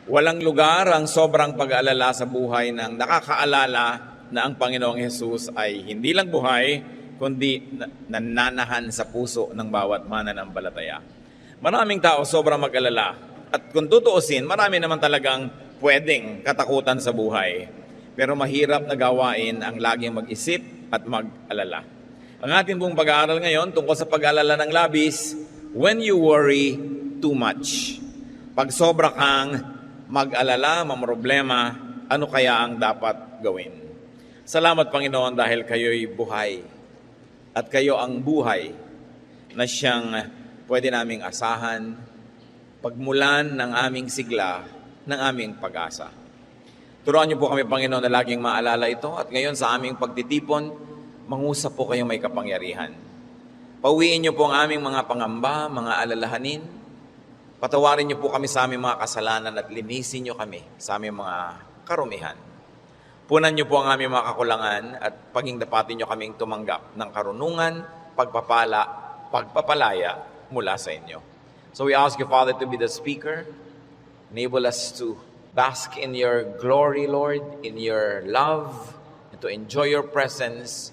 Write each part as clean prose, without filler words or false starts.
Walang lugar ang sobrang pag-aalala sa buhay ng nakakaalala na ang Panginoong Hesus ay hindi lang buhay, kundi nananahan sa puso ng bawat mananampalataya. Maraming tao sobrang mag-alala. At kung tutuusin, marami naman talagang pwedeng katakutan sa buhay. Pero mahirap na gawain ang laging mag-isip at mag-alala. Ang ating pong pag-aaral ngayon tungkol sa pag-alala ng labis, when you worry too much. Pag sobra kang mag-alala, mamroblema, ano kaya ang dapat gawin? Salamat Panginoon dahil kayo'y buhay at kayo ang buhay na siyang pwede naming asahan, pagmulan ng aming sigla, ng aming pag-asa. Turuan niyo po kami Panginoon na laging maalala ito at ngayon sa aming pagtitipon, mangusap po kayong may kapangyarihan. Pauwiin niyo po ang aming mga pangamba, mga alalahanin. Patawarin niyo po kami sa aming mga kasalanan at linisin niyo kami sa aming mga karumihan. Punan niyo po ang aming mga kakulangan at paging dapatin niyo kaming tumanggap ng karunungan, pagpapalaya mula sa inyo. So we ask you, Father, to be the speaker. Enable us to bask in your glory, Lord, in your love, and to enjoy your presence,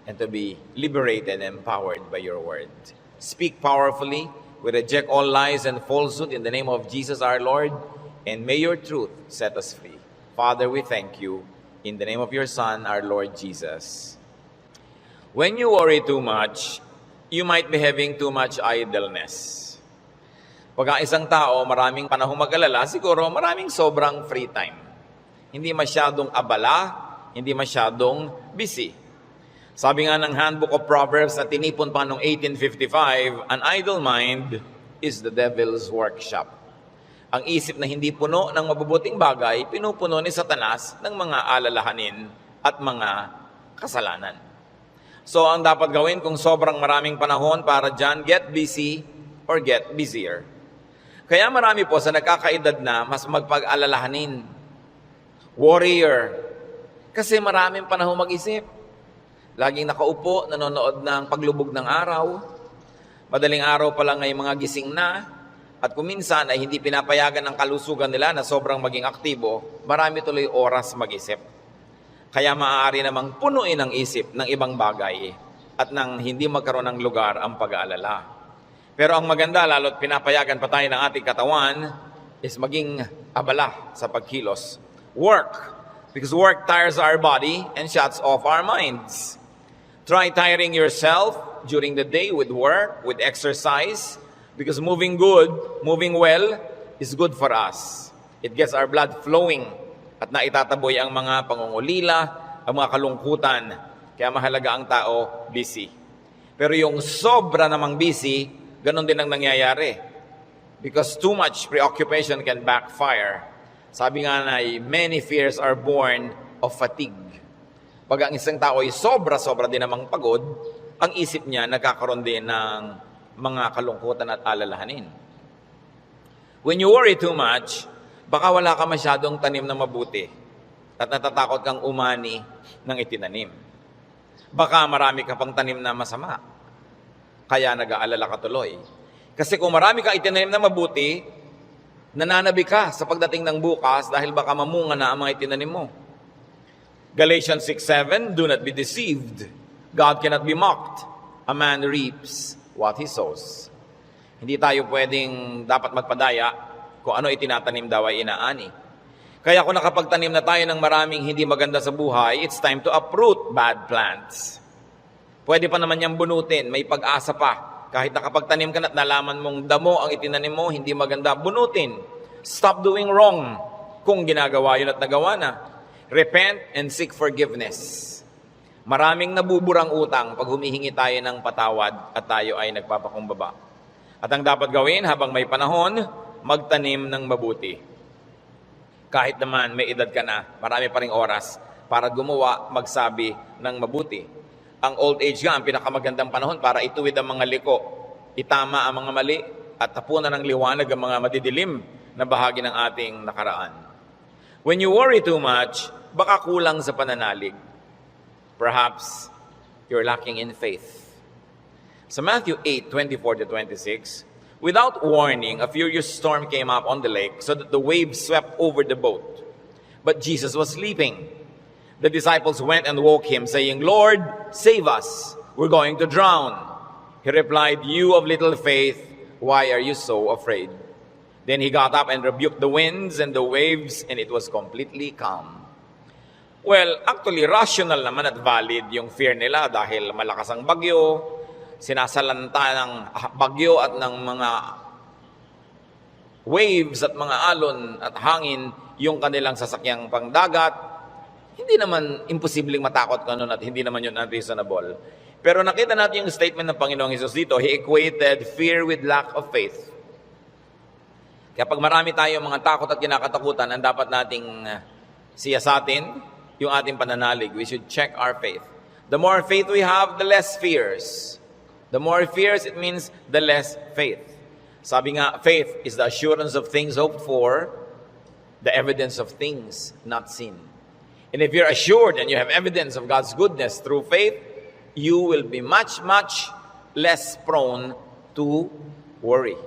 and to be liberated and empowered by your word. Speak powerfully. We reject all lies and falsehood in the name of Jesus our Lord, and may your truth set us free. Father, we thank you in the name of your Son, our Lord Jesus. When you worry too much, you might be having too much idleness. Pag isang tao, maraming panahong mag-alala, siguro maraming sobrang free time. Hindi masyadong abala, hindi masyadong busy. Sabi nga ng Handbook of Proverbs na tinipon pa noong 1855, an idle mind is the devil's workshop. Ang isip na hindi puno ng mabubuting bagay, pinupuno ni Satanas ng mga alalahanin at mga kasalanan. So ang dapat gawin kung sobrang maraming panahon para dyan, get busy or get busier. Kaya marami po sa nagkakaedad na mas magpag-alalahanin. Warrior. Kasi maraming panahon mag-isip. Laging nakaupo, nanonood ng paglubog ng araw. Madaling araw pa lang ay mga gising na. At kung minsan ay hindi pinapayagan ng kalusugan nila na sobrang maging aktibo, marami tuloy oras mag-isip. Kaya maaari namang punuin ang isip ng ibang bagay at nang hindi magkaroon ng lugar ang pag-aalala. Pero ang maganda, lalo't pinapayagan pa tayo ng ating katawan, is maging abala sa pagkilos. Work. Because work tires our body and shuts off our minds. Try tiring yourself during the day with work, with exercise, because moving well is good for us. It gets our blood flowing at naitataboy ang mga pangungulila, ang mga kalungkutan. Kaya mahalaga ang tao busy. Pero yung sobra namang busy, ganun din ang nangyayari. Because too much preoccupation can backfire. Sabi nga na, many fears are born of fatigue. Pag ang isang tao ay sobra-sobra din namang pagod, ang isip niya nagkakaroon din ng mga kalungkutan at alalahanin. When you worry too much, baka wala ka masyadong tanim na mabuti at natatakot kang umani ng itinanim. Baka marami ka pang tanim na masama, kaya nag-aalala ka tuloy. Kasi kung marami kang itinanim na mabuti, nananabi ka sa pagdating ng bukas dahil baka mamunga na ang mga itinanim mo. Galatians 6:7, do not be deceived. God cannot be mocked. A man reaps what he sows. Hindi tayo pwedeng dapat magpadaya kung ano itinatanim daw ay inaani. Kaya kung nakapagtanim na tayo ng maraming hindi maganda sa buhay, it's time to uproot bad plants. Pwede pa naman niyang bunutin, may pag-asa pa. Kahit nakapagtanim ka na at nalaman mong damo ang itinanim mo, hindi maganda, bunutin. Stop doing wrong kung ginagawa yun at nagawa na. Repent and seek forgiveness. Maraming nabuburang utang pag humihingi tayo ng patawad at tayo ay nagpapakumbaba. At ang dapat gawin habang may panahon, magtanim ng mabuti. Kahit naman may edad ka na, marami pa ring oras para gumawa, magsabi ng mabuti. Ang old age nga, ang pinakamagandang panahon para ituwid ang mga liko, itama ang mga mali, at tapunan ng liwanag ang mga madidilim na bahagi ng ating nakaraan. When you worry too much, baka kulang sa pananalig. Perhaps you're lacking in faith. Sa Matthew 8:24-26, Without warning, a furious storm came up on the lake so that the waves swept over the boat. But Jesus was sleeping. The disciples went and woke him, saying, "Lord, save us. We're going to drown." He replied, "You of little faith, why are you so afraid?" Then he got up and rebuked the winds and the waves, and it was completely calm. Well, actually, rational naman at valid yung fear nila dahil malakas ang bagyo, sinasalanta ng bagyo at ng mga waves at mga alon at hangin yung kanilang sasakyang pangdagat. Hindi naman imposibleng matakot ka nun at hindi naman yun unreasonable. Pero nakita natin yung statement ng Panginoong Hesus dito. He equated fear with lack of faith. Kaya pag marami tayong mga takot at kinakatakutan, ang dapat nating siyasatin yung ating pananalig. We should check our faith. The more faith we have, the less fears. The more fears, it means the less faith. Sabi nga, faith is the assurance of things hoped for, the evidence of things not seen. And if you're assured and you have evidence of God's goodness through faith, you will be much, much less prone to worry.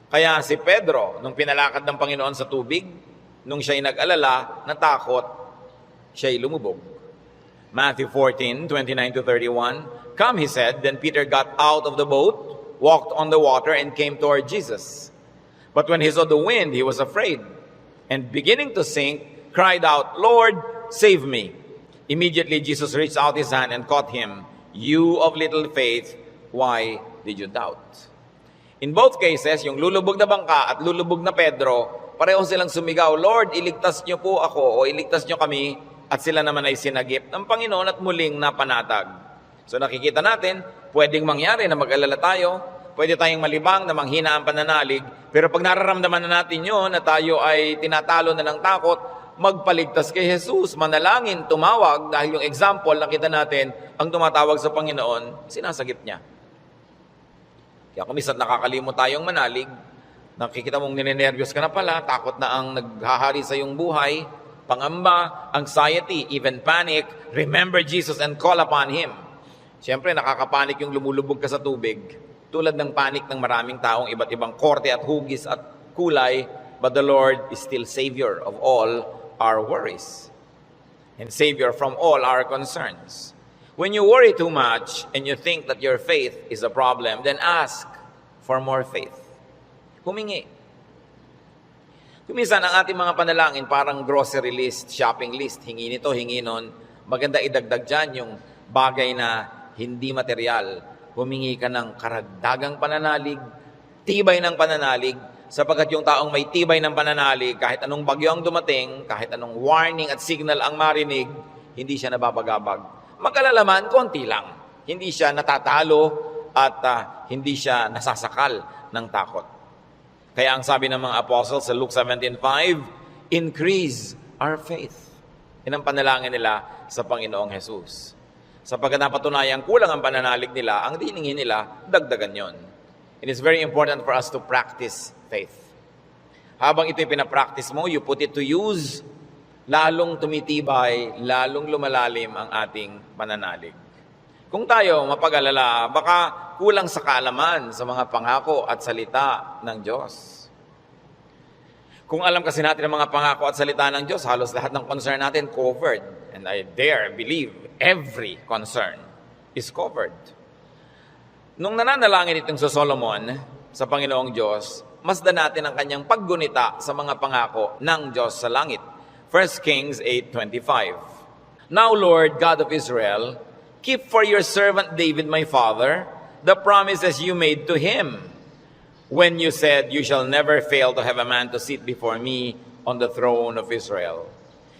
Kaya si Pedro, nung pinalakad ng Panginoon sa tubig, nung siya'y nag-alala, natakot, siya'y lumubog. Matthew 14:29-31, "Come," he said. Then Peter got out of the boat, walked on the water, and came toward Jesus. But when he saw the wind, he was afraid, and beginning to sink, cried out, "Lord, save me." Immediately Jesus reached out his hand and caught him. "You of little faith, why did you doubt?" In both cases, yung lulubog na bangka at lulubog na Pedro, pareho silang sumigaw, "Lord, iligtas niyo po ako," o "iligtas niyo kami," at sila naman ay sinagip ng Panginoon at muling napanatag. So nakikita natin, pwedeng mangyari na mag-alala tayo, pwede tayong malibang na manghina ang pananalig, pero pag nararamdaman na natin yun, na tayo ay tinatalo na ng takot, magpaligtas kay Jesus, manalangin, tumawag, dahil yung example, nakita natin, ang tumatawag sa Panginoon, sinasagip niya. Kaya kung minsan nakakalimot tayong manalig, nakikita mong ninenervyos ka na pala, takot na ang naghahari sa iyong buhay, pangamba, anxiety, even panic, remember Jesus and call upon Him. Siyempre, nakakapanik yung lumulubog ka sa tubig. Tulad ng panik ng maraming taong iba't ibang korte at hugis at kulay, but the Lord is still Savior of all our worries and Savior from all our concerns. When you worry too much and you think that your faith is a problem, then ask for more faith. Humingi. Kuminsan ang ating mga panalangin parang grocery list, shopping list, hingi nito, hingi nun. Maganda idagdag dyan yung bagay na hindi material. Humingi ka ng karagdagang pananalig, tibay ng pananalig, sapagkat yung taong may tibay ng pananalig, kahit anong bagyo ang dumating, kahit anong warning at signal ang marinig, hindi siya nababagabag. Magkalalaman, konti lang. Hindi siya natatalo at hindi siya nasasakal ng takot. Kaya ang sabi ng mga apostles sa Luke 17:5, increase our faith. Yan ang panalangin nila sa Panginoong Jesus. Sapagkat napatunayan kulang ang pananalig nila, ang diningin nila, dagdagan yon. It is very important for us to practice faith. Habang ito'y pinapractice mo, you put it to use, lalong tumitibay, lalong lumalalim ang ating pananalig. Kung tayo mapag-alala, baka kulang sa kaalaman sa mga pangako at salita ng Diyos. Kung alam kasi natin ang mga pangako at salita ng Diyos, halos lahat ng concern natin covered. And I dare believe every concern is covered. Nung nananalangin itong sa Solomon, sa Panginoong Diyos, masdan natin ang kanyang paggunita sa mga pangako ng Diyos sa langit. 1 Kings 8:25. Now, Lord, God of Israel, keep for your servant David, my father, the promises you made to him when you said, you shall never fail to have a man to sit before me on the throne of Israel.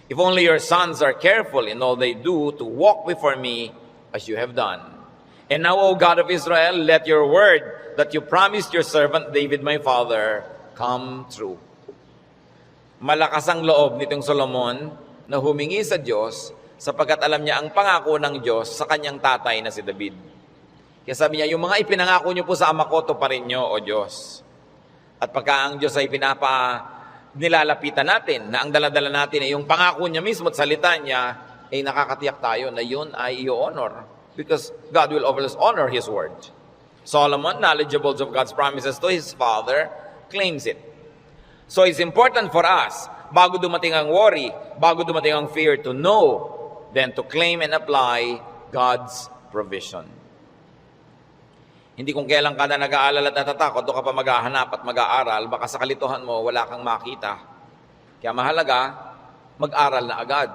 If only your sons are careful in all they do to walk before me as you have done. And now, O God of Israel, let your word that you promised your servant David, my father, come true. Malakas ang loob nitong Solomon na humingi sa Diyos sapagkat alam niya ang pangako ng Diyos sa kanyang tatay na si David. Kaya sabi niya, yung mga ipinangako niyo po sa ama ko, tuparin niyo, O Diyos. At pagka ang Diyos ay nilalapitan natin, na ang daladala natin ay yung pangako niya mismo at salita niya, ay nakakatiyak tayo na yun ay i-honor. Because God will always honor His word. Solomon, knowledgeable of God's promises to his father, claims it. So it's important for us, bago dumating ang worry, bago dumating ang fear, to know, then to claim and apply God's provision. Hindi kung kailan ka na nag-aalala at natatakot, doon ka pa maghahanap at mag-aaral, baka sa kalituhan mo, wala kang makita. Kaya mahalaga, mag-aral na agad.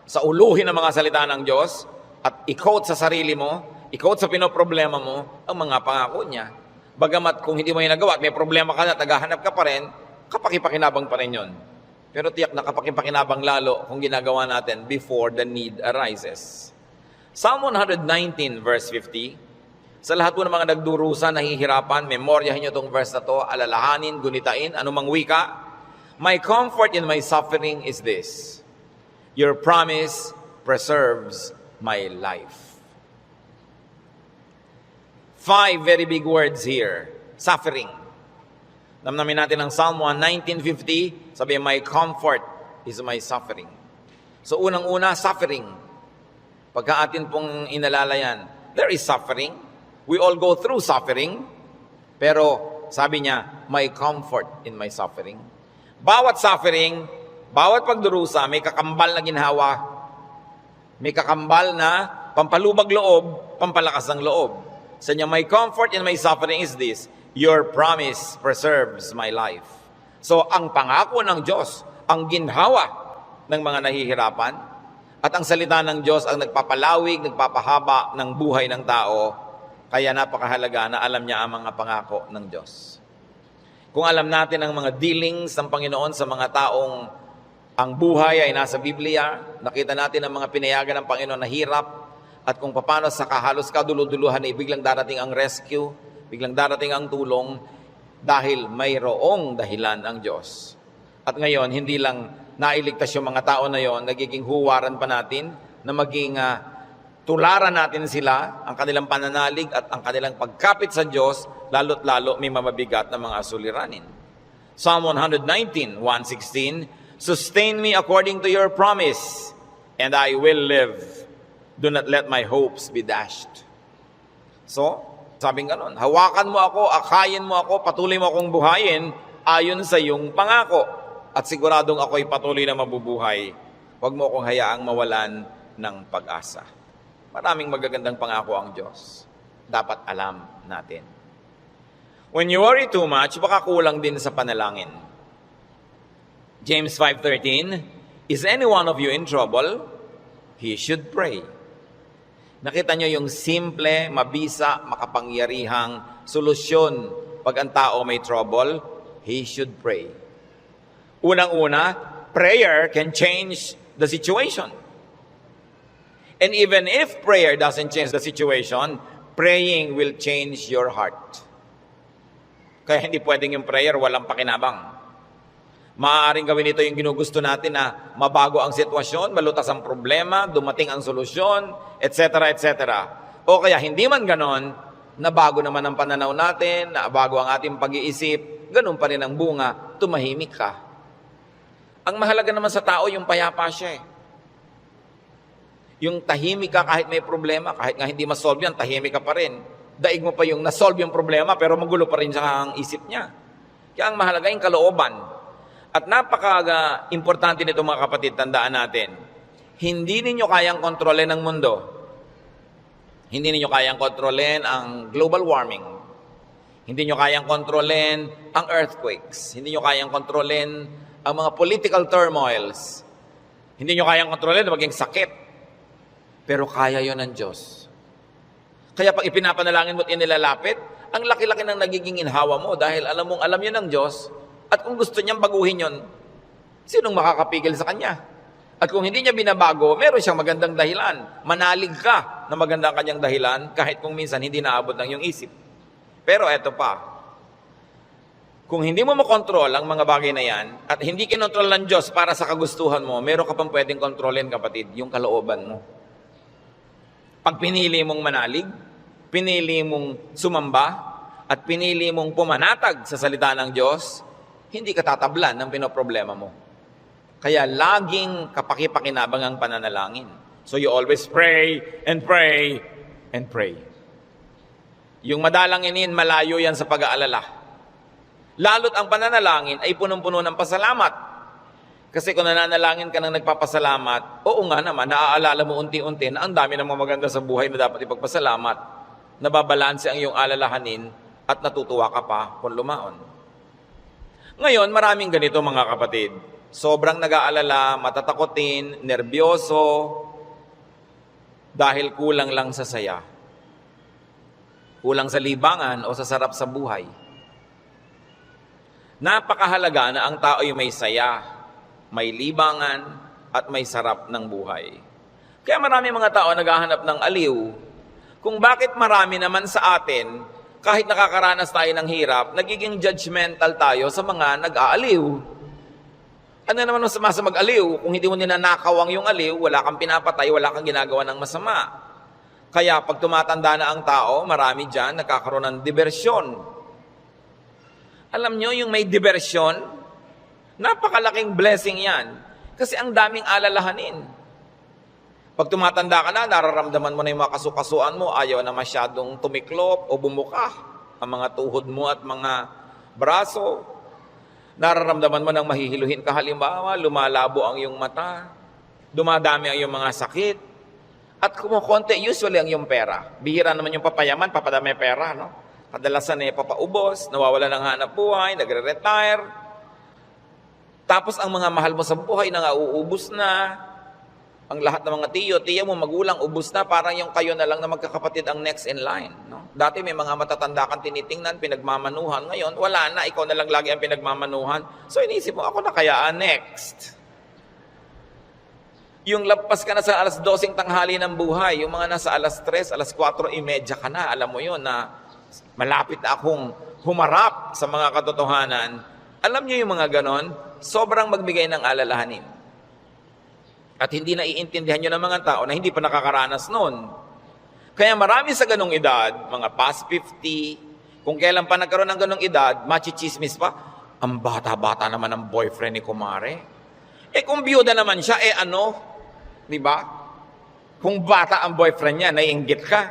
Sa uluhin ng mga salita ng Diyos, at i-quote sa sarili mo, i-quote sa pinoproblema mo, ang mga pangako niya. Bagamat kung hindi mo yung nagawa at may problema ka na, tagahanap ka pa rin, kapakipakinabang pa rin yun. Pero tiyak na kapakipakinabang lalo kung ginagawa natin before the need arises. Psalm 119 verse 50, sa lahat po ng mga nagdurusa, nahihirapan, memoryahin nyo itong verse na to, alalahanin, gunitain, anumang wika. My comfort in my suffering is this: your promise preserves my life. 5 very big words here. Suffering. Namnamin natin ang Psalm 119:50, sabi, my comfort is my suffering. So unang-una, suffering. Pagka atin pong inalala yan, there is suffering. We all go through suffering. Pero sabi niya, my comfort in my suffering. Bawat suffering, bawat pagdurusa, may kakambal na ginhawa. May kakambal na pampalubag loob, pampalakas ng loob. Sa niya, my comfort in my suffering is this: your promise preserves my life. So, ang pangako ng Diyos, ang ginhawa ng mga nahihirapan, at ang salita ng Diyos ang nagpapalawig, nagpapahaba ng buhay ng tao. Kaya napakahalaga na alam niya ang mga pangako ng Diyos. Kung alam natin ang mga dealings ng Panginoon sa mga taong ang buhay ay nasa Biblia, nakita natin ang mga pinayagan ng Panginoon na hirap, at kung paano sa kahalos kaduluduluhan ay biglang darating ang rescue, biglang darating ang tulong, dahil mayroong dahilan ang Diyos. At ngayon, hindi lang nailigtas yung mga tao na yon, nagiging huwaran pa natin na maging tularan natin sila, ang kanilang pananalig at ang kanilang pagkapit sa Diyos, lalo't lalo may mamabigat na mga suliranin. Psalm 119, 116, sustain me according to your promise, and I will live. Do not let my hopes be dashed. So, sabing ganon, hawakan mo ako, akayin mo ako, patuloy mo akong buhayin ayon sa iyong pangako. At siguradong ako'y patuloy na mabubuhay. Huwag mo akong hayaang mawalan ng pag-asa. Maraming magagandang pangako ang Diyos. Dapat alam natin. When you worry too much, baka kulang din sa panalangin. James 5:13, is any one of you in trouble? He should pray. Nakita nyo yung simple, mabisa, makapangyarihang solusyon pag ang tao may trouble, he should pray. Unang-una, prayer can change the situation. And even if prayer doesn't change the situation, praying will change your heart. Kaya hindi pwedeng yung prayer walang pakinabang. Maaaring gawin ito yung ginugusto natin na mabago ang sitwasyon, malutas ang problema, dumating ang solusyon, etc., etc. O kaya hindi man ganon, nabago naman ang pananaw natin, nabago ang ating pag-iisip, ganun pa rin ang bunga, tumahimik ka. Ang mahalaga naman sa tao, yung payapa siya eh. Yung tahimik ka kahit may problema, kahit nga hindi masolve yan, tahimik ka pa rin. Daig mo pa yung nasolve yung problema, pero magulo pa rin sa ang isip niya. Kaya ang mahalaga yung kalooban. At napaka-importante nito mga kapatid, tandaan natin, hindi ninyo kayang kontrolin ang mundo. Hindi ninyo kayang kontrolin ang global warming. Hindi nyo kayang kontrolin ang earthquakes. Hindi nyo kayang kontrolin ang mga political turmoils. Hindi nyo kayang kontrolin maging sakit. Pero kaya yon ng Diyos. Kaya pag ipinapanalangin mo at inilalapit, ang laki-laki ng nagiging inhawa mo dahil alam mong alam yun ng Diyos. At kung gusto niyang baguhin yon, sinong makakapigil sa Kanya? At kung hindi niya binabago, meron siyang magandang dahilan. Manalig ka na magandang kanyang dahilan kahit kung minsan hindi naabot ng iyong isip. Pero eto pa, kung hindi mo makontrol ang mga bagay na yan at hindi kinontrol ng Diyos para sa kagustuhan mo, meron ka pang pwedeng kontrolin, kapatid, yung kalooban mo. Pag pinili mong manalig, pinili mong sumamba, at pinili mong pumanatag sa salita ng Diyos, hindi ka tatablan ng pinoproblema mo. Kaya laging kapakipakinabang ang pananalangin. So you always pray and pray and pray. Yung madalanginin, malayo yan sa pag-aalala. Lalo't ang pananalangin ay punong-puno ng pasalamat. Kasi kung nananalangin ka ng nagpapasalamat, oo nga naman, naaalala mo unti-unti na ang dami ng mga maganda sa buhay na dapat ipagpasalamat. Nababalanse ang iyong alalahanin at natutuwa ka pa kung lumaon. Ngayon, maraming ganito mga kapatid. Sobrang nag-aalala, matatakotin, nerbyoso, dahil kulang lang sa saya. Kulang sa libangan o sa sarap sa buhay. Napakahalaga na ang tao ay may saya, may libangan, at may sarap ng buhay. Kaya marami mga tao naghahanap ng aliw. Kung bakit marami naman sa atin, kahit nakakaranas tayo ng hirap, nagiging judgmental tayo sa mga nag-aaliw. Ano naman mas sa mag-aliw? Kung hindi mo ninanakaw ang yung aliw, wala kang pinapatay, wala kang ginagawa ng masama. Kaya pag tumatanda na ang tao, marami dyan nagkakaroon ng diversyon. Alam nyo, yung may diversyon, napakalaking blessing yan. Kasi ang daming alalahanin. Pag tumatanda ka na, nararamdaman mo na yung mga kasukasuan mo, ayaw na masyadong tumiklop o bumuka ang mga tuhod mo at mga braso. Nararamdaman mo nang mahihiluhin ka, halimbawa, lumalabo ang iyong mata, dumadami ang iyong mga sakit, at kumukonti, usually ang iyong pera. Bihira naman yung papayaman, papadami pera, no? Kadalasan ay papaubos, nawawala ng hanap buhay, nagre-retire. Tapos ang mga mahal mo sa buhay na uubos na. Ang lahat ng mga tiya mo, magulang, ubos na, parang yung kayo na lang na magkakapatid ang next in line. No? Dati may mga matatanda kang tinitingnan, pinagmamanuhan. Ngayon, wala na, ikaw na lang lagi ang pinagmamanuhan. So inisip mo, ako na kaya next. Yung lampas ka na sa alas 12 tanghali ng buhay, yung mga nasa alas 3, alas 4:30 ka na, alam mo yun na malapit na akong humarap sa mga katotohanan. Alam niyo yung mga ganon, sobrang magbigay ng alalahanin. At hindi naiintindihan nyo ng mga tao na hindi pa nakakaranas noon. Kaya marami sa ganong edad, mga past 50, kung kailan pa nagkaroon ng ganong edad, machichismis pa, ang bata-bata naman ng boyfriend ni Kumare. Kung biyuda naman siya, ano? Di ba? Kung bata ang boyfriend niya, naiinggit ka.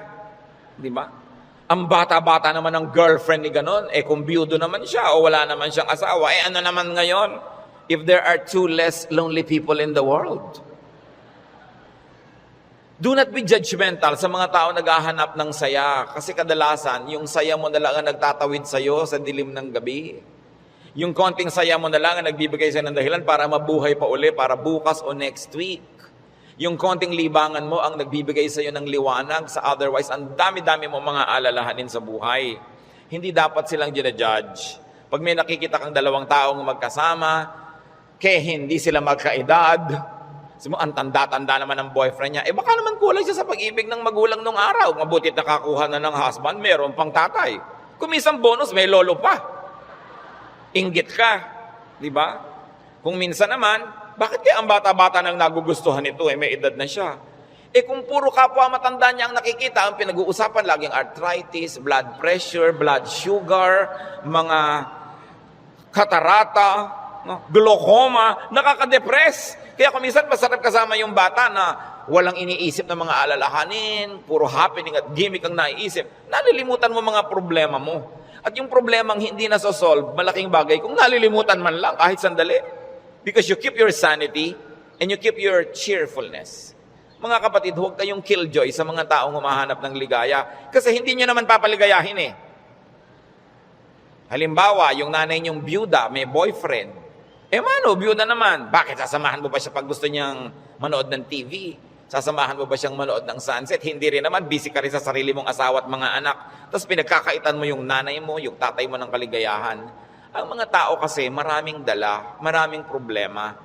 Di ba? Ang bata-bata naman ng girlfriend ni ganon, kung biyudo naman siya o wala naman siyang asawa, ano naman ngayon? If there are 2 less lonely people in the world. Do not be judgmental sa mga tao naghahanap ng saya. Kasi kadalasan, yung saya mo na lang ang nagtatawid sa'yo sa dilim ng gabi. Yung konting saya mo na lang ang nagbibigay sa'yo ng dahilan para mabuhay pa uli, para bukas o next week. Yung konting libangan mo ang nagbibigay sa'yo ng liwanag sa otherwise, ang dami-dami mo mga alalahanin sa buhay. Hindi dapat silang ginajudge. Pag may nakikita kang dalawang taong magkasama, hindi sila magkaedad, ang tanda-tanda naman ng boyfriend niya, baka naman kulang siya sa pag-ibig ng magulang nung araw. Mabutit nakakuha na ng husband, meron pang tatay. Kung minsan bonus, may lolo pa. Inggit ka. Di ba? Kung minsan naman, bakit kaya ang bata-bata nang nagugustuhan ito, may edad na siya? Kung puro kapwa matanda niya ang nakikita, ang pinag-uusapan laging arthritis, blood pressure, blood sugar, mga katarata, glaucoma, nakaka-depress. Kaya kung minsan masarap kasama yung bata na walang iniisip ng mga alalahanin, puro happening at gimmick ang naiisip, nalilimutan mo mga problema mo. At yung problemang hindi nasosolve, malaking bagay kung nalilimutan man lang kahit sandali. Because you keep your sanity and you keep your cheerfulness. Mga kapatid, huwag kayong killjoy sa mga taong humahanap ng ligaya kasi hindi nyo naman papaligayahin . Halimbawa, yung nanay nyong byuda, may boyfriend. Mano, byuda naman. Bakit sasamahan mo ba siya pag gusto niyang manood ng TV? Sasamahan mo ba siyang manood ng sunset? Hindi rin naman, busy ka rin sa sarili mong asawa at mga anak. Tapos pinagkakaitan mo yung nanay mo, yung tatay mo ng kaligayahan. Ang mga tao kasi maraming dala, maraming problema.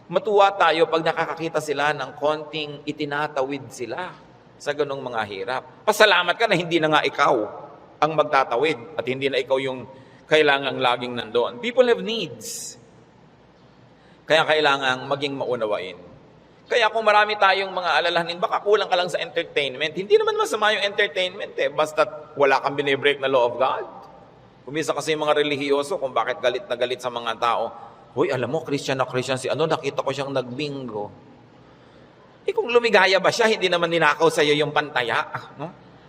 Matuwa tayo pag nakakakita sila ng konting itinatawid sila sa ganong mga hirap. Pasalamat ka na hindi na nga ikaw ang magtatawid at hindi na ikaw yung kailangang laging nandoon. People have needs. Kaya kailangang maging maunawain. Kaya kung marami tayong mga alalahanin, baka kulang ka lang sa entertainment. Hindi naman masama yung entertainment basta wala kang binibreak na law of God. Kumisa kasi yung mga relihiyoso kung bakit galit na galit sa mga tao. Hoy, alam mo, Christian na Christian si nakita ko siyang nagbingo. Kung lumigaya ba siya, hindi naman ninakaw sa iyo yung pantaya. No?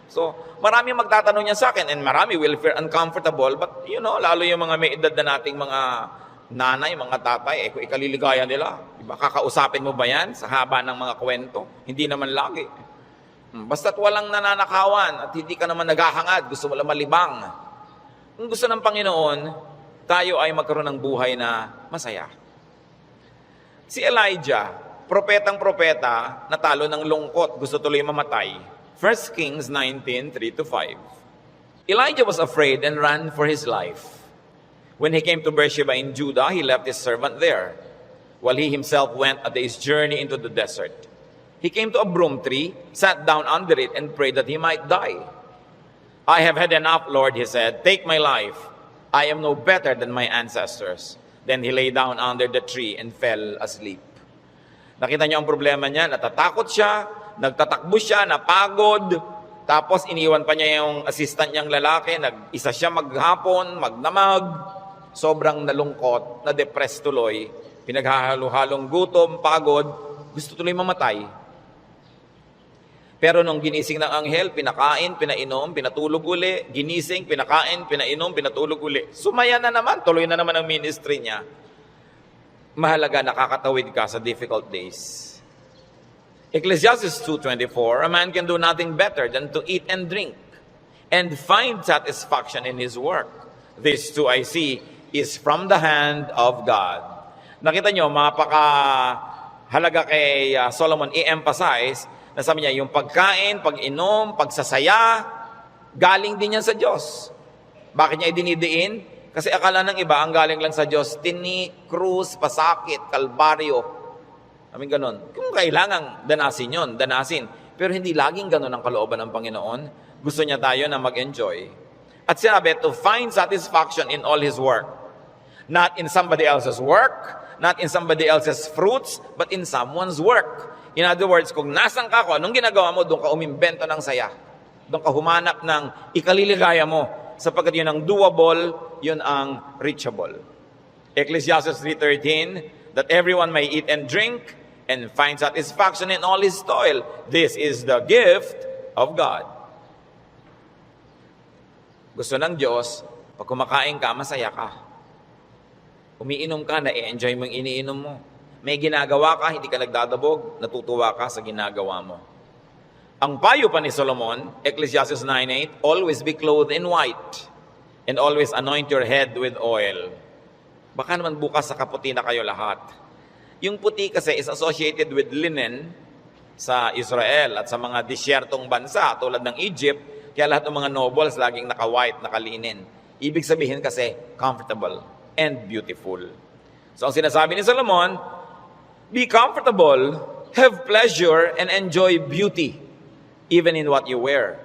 So, marami magtatanong niya sa akin and marami will feel uncomfortable. But, lalo yung mga may edad na nating mga nanay, mga tatay, kung ikaliligaya nila, diba? Kakausapin mo ba yan sa haba ng mga kwento? Hindi naman lagi. Basta't walang nananakawan at hindi ka naman naghahangad, gusto mo lang malibang. Kung gusto ng Panginoon, tayo ay magkaroon ng buhay na masaya. Si Elijah, propetang-propeta, natalo ng lungkot, gusto tuloy mamatay. 1 Kings 19:3-5. Elijah was afraid and ran for his life. When he came to Beersheba in Judah, he left his servant there, while he himself went a day's journey into the desert. He came to a broom tree, sat down under it, and prayed that he might die. I have had enough, Lord, he said. Take my life. I am no better than my ancestors. Then he lay down under the tree and fell asleep. Nakita niyo ang problema niya, natatakot siya, nagtatakbo siya, napagod, tapos iniwan pa niya yung assistant niyang lalaki, nag-isa siya maghapon, magdamag, sobrang nalungkot, na-depressed tuloy, pinaghahalo-halong gutom, pagod, gusto tuloy mamatay. Pero nung ginising ng anghel, pinakain, pinainom, pinatulog uli, ginising, pinakain, pinainom, pinatulog uli. Sumaya na naman, tuloy na naman ang ministry niya. Mahalaga, nakakatawid ka sa difficult days. Ecclesiastes 2:24, a man can do nothing better than to eat and drink and find satisfaction in his work. This too I see is from the hand of God. Nakita nyo, mapaka-halaga kay Solomon i-emphasize na sabi niya, yung pagkain, pag-inom, pagsasaya, galing din yan sa Diyos. Bakit niya idinidiin? Kasi akala ng iba, ang galing lang sa Diyos, tini, krus, pasakit, kalbaryo. Aming ganon. Kung kailangan danasin yon, danasin. Pero hindi laging ganon ang kalooban ng Panginoon. Gusto niya tayo na mag-enjoy. At sinabi, to find satisfaction in all His work. Not in somebody else's work, not in somebody else's fruits, but in someone's work. In other words, kung nasan ka ko, anong ginagawa mo, doon ka umimbento ng saya. Doon ka humanap ng ikaliligaya mo. Sapagkat yun ang doable, yun ang reachable. Ecclesiastes 3:13, that everyone may eat and drink and find satisfaction in all his toil. This is the gift of God. Gusto ng Diyos, pag kumakain ka, masaya ka. Umiinom ka, na-enjoy mo yung iniinom mo. May ginagawa ka, hindi ka nagdadabog, natutuwa ka sa ginagawa mo. Ang payo pa ni Solomon, Ecclesiastes 9:8, always be clothed in white and always anoint your head with oil. Baka naman bukas sa kaputi na kayo lahat. Yung puti kasi is associated with linen sa Israel at sa mga disyertong bansa tulad ng Egypt, kaya lahat ng mga nobles laging naka-white, naka-linen. Ibig sabihin kasi comfortable and beautiful. So ang sinasabi ni Solomon, be comfortable, have pleasure, and enjoy beauty, even in what you wear.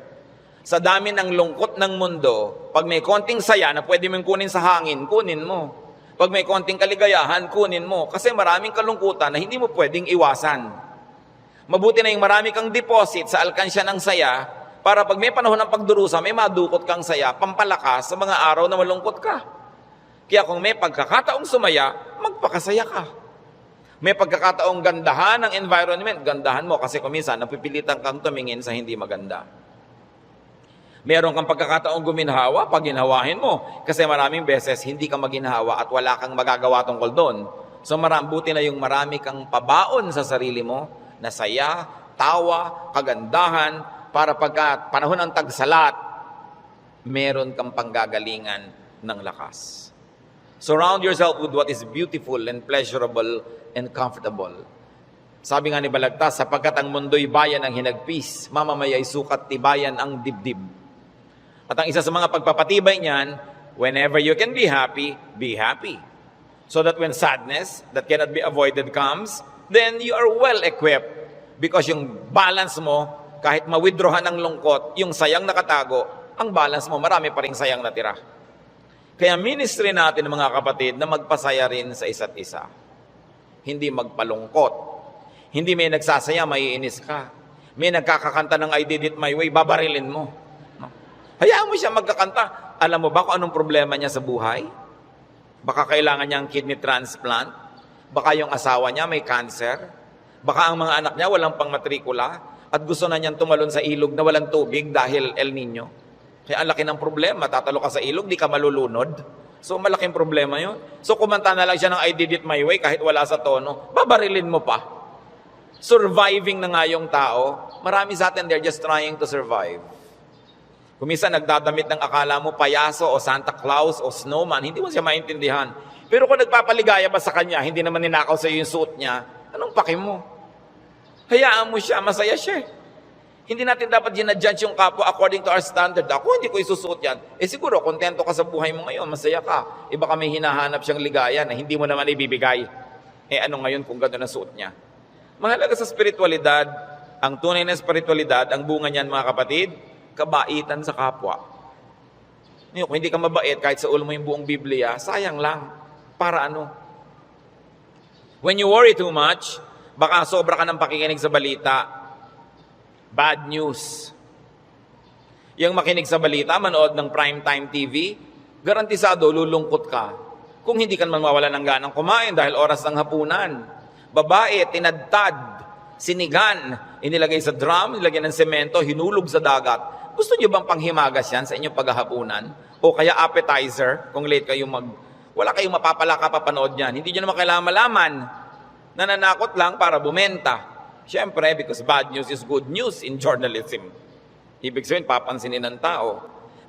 Sa dami ng lungkot ng mundo, pag may konting saya na pwede mong kunin sa hangin, kunin mo. Pag may konting kaligayahan, kunin mo. Kasi maraming kalungkutan na hindi mo pwedeng iwasan. Mabuti na yung marami kang deposit sa alkansya ng saya, para pag may panahon ng pagdurusa, may madukot kang saya, pampalakas sa mga araw na malungkot ka. Kaya kung may pagkakataong sumaya, magpakasaya ka. May pagkakataong gandahan ng environment, gandahan mo kasi kung minsan napipilitan kang tumingin sa hindi maganda. Meron kang pagkakataong guminhawa, paginhawahin mo. Kasi maraming beses hindi ka maginhawa at wala kang magagawa tungkol doon. So buti na yung marami kang pabaon sa sarili mo na saya, tawa, kagandahan, para pagka panahon ng tagsalat, meron kang panggagalingan ng lakas. Surround yourself with what is beautiful and pleasurable and comfortable. Sabi nga ni Balagtas, sapagkat ang mundo'y bayan ng hinagpis, mamamaya'y sukat tibayan ang dibdib. At ang isa sa mga pagpapatibay niyan, whenever you can be happy, be happy. So that when sadness that cannot be avoided comes, then you are well equipped because yung balance mo, kahit ma-withdrawhan ng lungkot, yung sayang nakatago, ang balance mo, marami pa rin sayang natira. Kaya ministry natin, mga kapatid, na magpasaya rin sa isa't isa. Hindi magpalungkot. Hindi may nagsasaya, maiinis ka. May nagkakakanta ng I did it my way, babarilin mo. No? Hayaan mo siya magkakanta. Alam mo ba kung anong problema niya sa buhay? Baka kailangan niyang kidney transplant. Baka yung asawa niya may cancer. Baka ang mga anak niya walang pangmatrikula. at gusto na niyang tumalon sa ilog na walang tubig dahil El Nino. Kaya ang laki ng problema, tatalo ka sa ilog, di ka malulunod. So malaking problema yun. So kumanta na lang siya ng I Did It My Way kahit wala sa tono, babarilin mo pa. Surviving na nga yung tao. Marami sa atin, they're just trying to survive. Kung minsan nagdadamit ng akala mo payaso o Santa Claus o snowman, hindi mo siya maintindihan. Pero kung nagpapaligaya ba sa kanya, hindi naman ninakaw sa iyo yung suot niya, anong paki mo? Hayaan mo siya, masaya siya. Hindi natin dapat ginadjudge yung kapwa according to our standard. Ako, hindi ko isusuot yan. Siguro, kontento ka sa buhay mo ngayon, masaya ka. Iba kami hinahanap siyang ligaya na hindi mo naman ibibigay. Ano ngayon kung gano'n ang suot niya? Mahalaga sa spiritualidad, ang tunay na spiritualidad, ang bunga niyan mga kapatid, kabaitan sa kapwa. Kung hindi ka mabait, kahit sa ulo mo yung buong Biblia, sayang lang. Para ano? When you worry too much, baka sobra ka ng pakikinig sa balita. Bad news. Yung makinig sa balita, manood ng primetime TV, garantisado, lulungkot ka. Kung hindi ka man mawala ng ganang kumain dahil oras ng hapunan. Babae, tinadtad, sinigan, inilagay sa drum, nilagyan ng semento, hinulog sa dagat. Gusto niyo bang panghimagas yan sa inyong paghahapunan? O kaya appetizer, kung late kayo wala kayong mapapala kapapanood yan. Hindi niyo naman kailangan malaman. Nananakot lang para bumenta. Siyempre, because bad news is good news in journalism. Ibig sabihin, papansinin ng tao.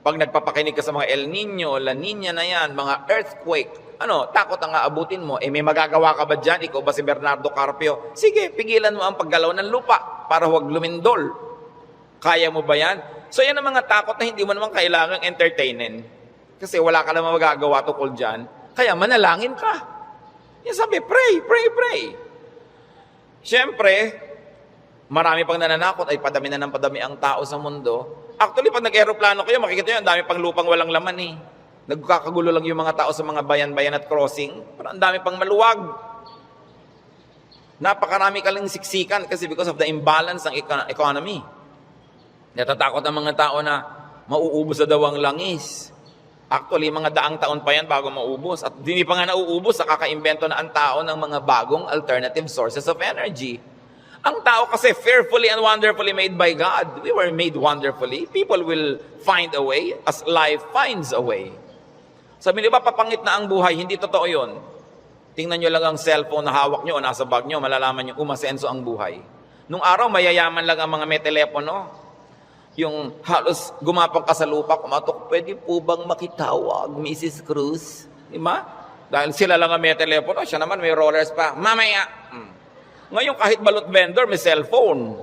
Pag nagpapakinig ka sa mga El Nino, La Nina na yan, mga earthquake, takot ang aabutin mo. May magagawa ka ba dyan? Ikaw ba si Bernardo Carpio? Sige, pigilan mo ang paggalaw ng lupa para huwag lumindol. Kaya mo ba yan? So yan ang mga takot na hindi mo naman kailangang entertainin. Kasi wala ka naman magagawa tukol dyan. Kaya manalangin ka. Yan sabi, pray, pray, pray. Siyempre, marami pang nananakot ay padami na ng padami ang tao sa mundo. Actually, pag nag-aeroplano kayo, makikita nyo, ang dami pang lupang walang laman eh. Nagkakagulo lang yung mga tao sa mga bayan-bayan at crossing. Pero ang dami pang maluwag. Napakarami ka lang siksikan kasi because of the imbalance ng economy. Natatakot ang mga tao na mauubos na daw ang langis. Actually, mga daang taon pa yan bago maubos. At hindi pa nga nauubos, nakaka-imbento na ang tao ng mga bagong alternative sources of energy. Ang tao kasi fearfully and wonderfully made by God. We were made wonderfully. People will find a way as life finds a way. Sabi niyo ba, papangit na ang buhay? Hindi totoo yun. Tingnan nyo lang ang cellphone na hawak nyo o nasa bag nyo, malalaman nyo umasenso ang buhay. Nung araw, mayayaman lang ang mga may telepono. Yung halos gumapang ka sa lupa, kumatok, pwede po bang makitawag, Mrs. Cruz? Diba? Dahil sila lang ang may telepono, siya naman may rollers pa. Mamaya! Ngayon, kahit balot vendor, may cellphone.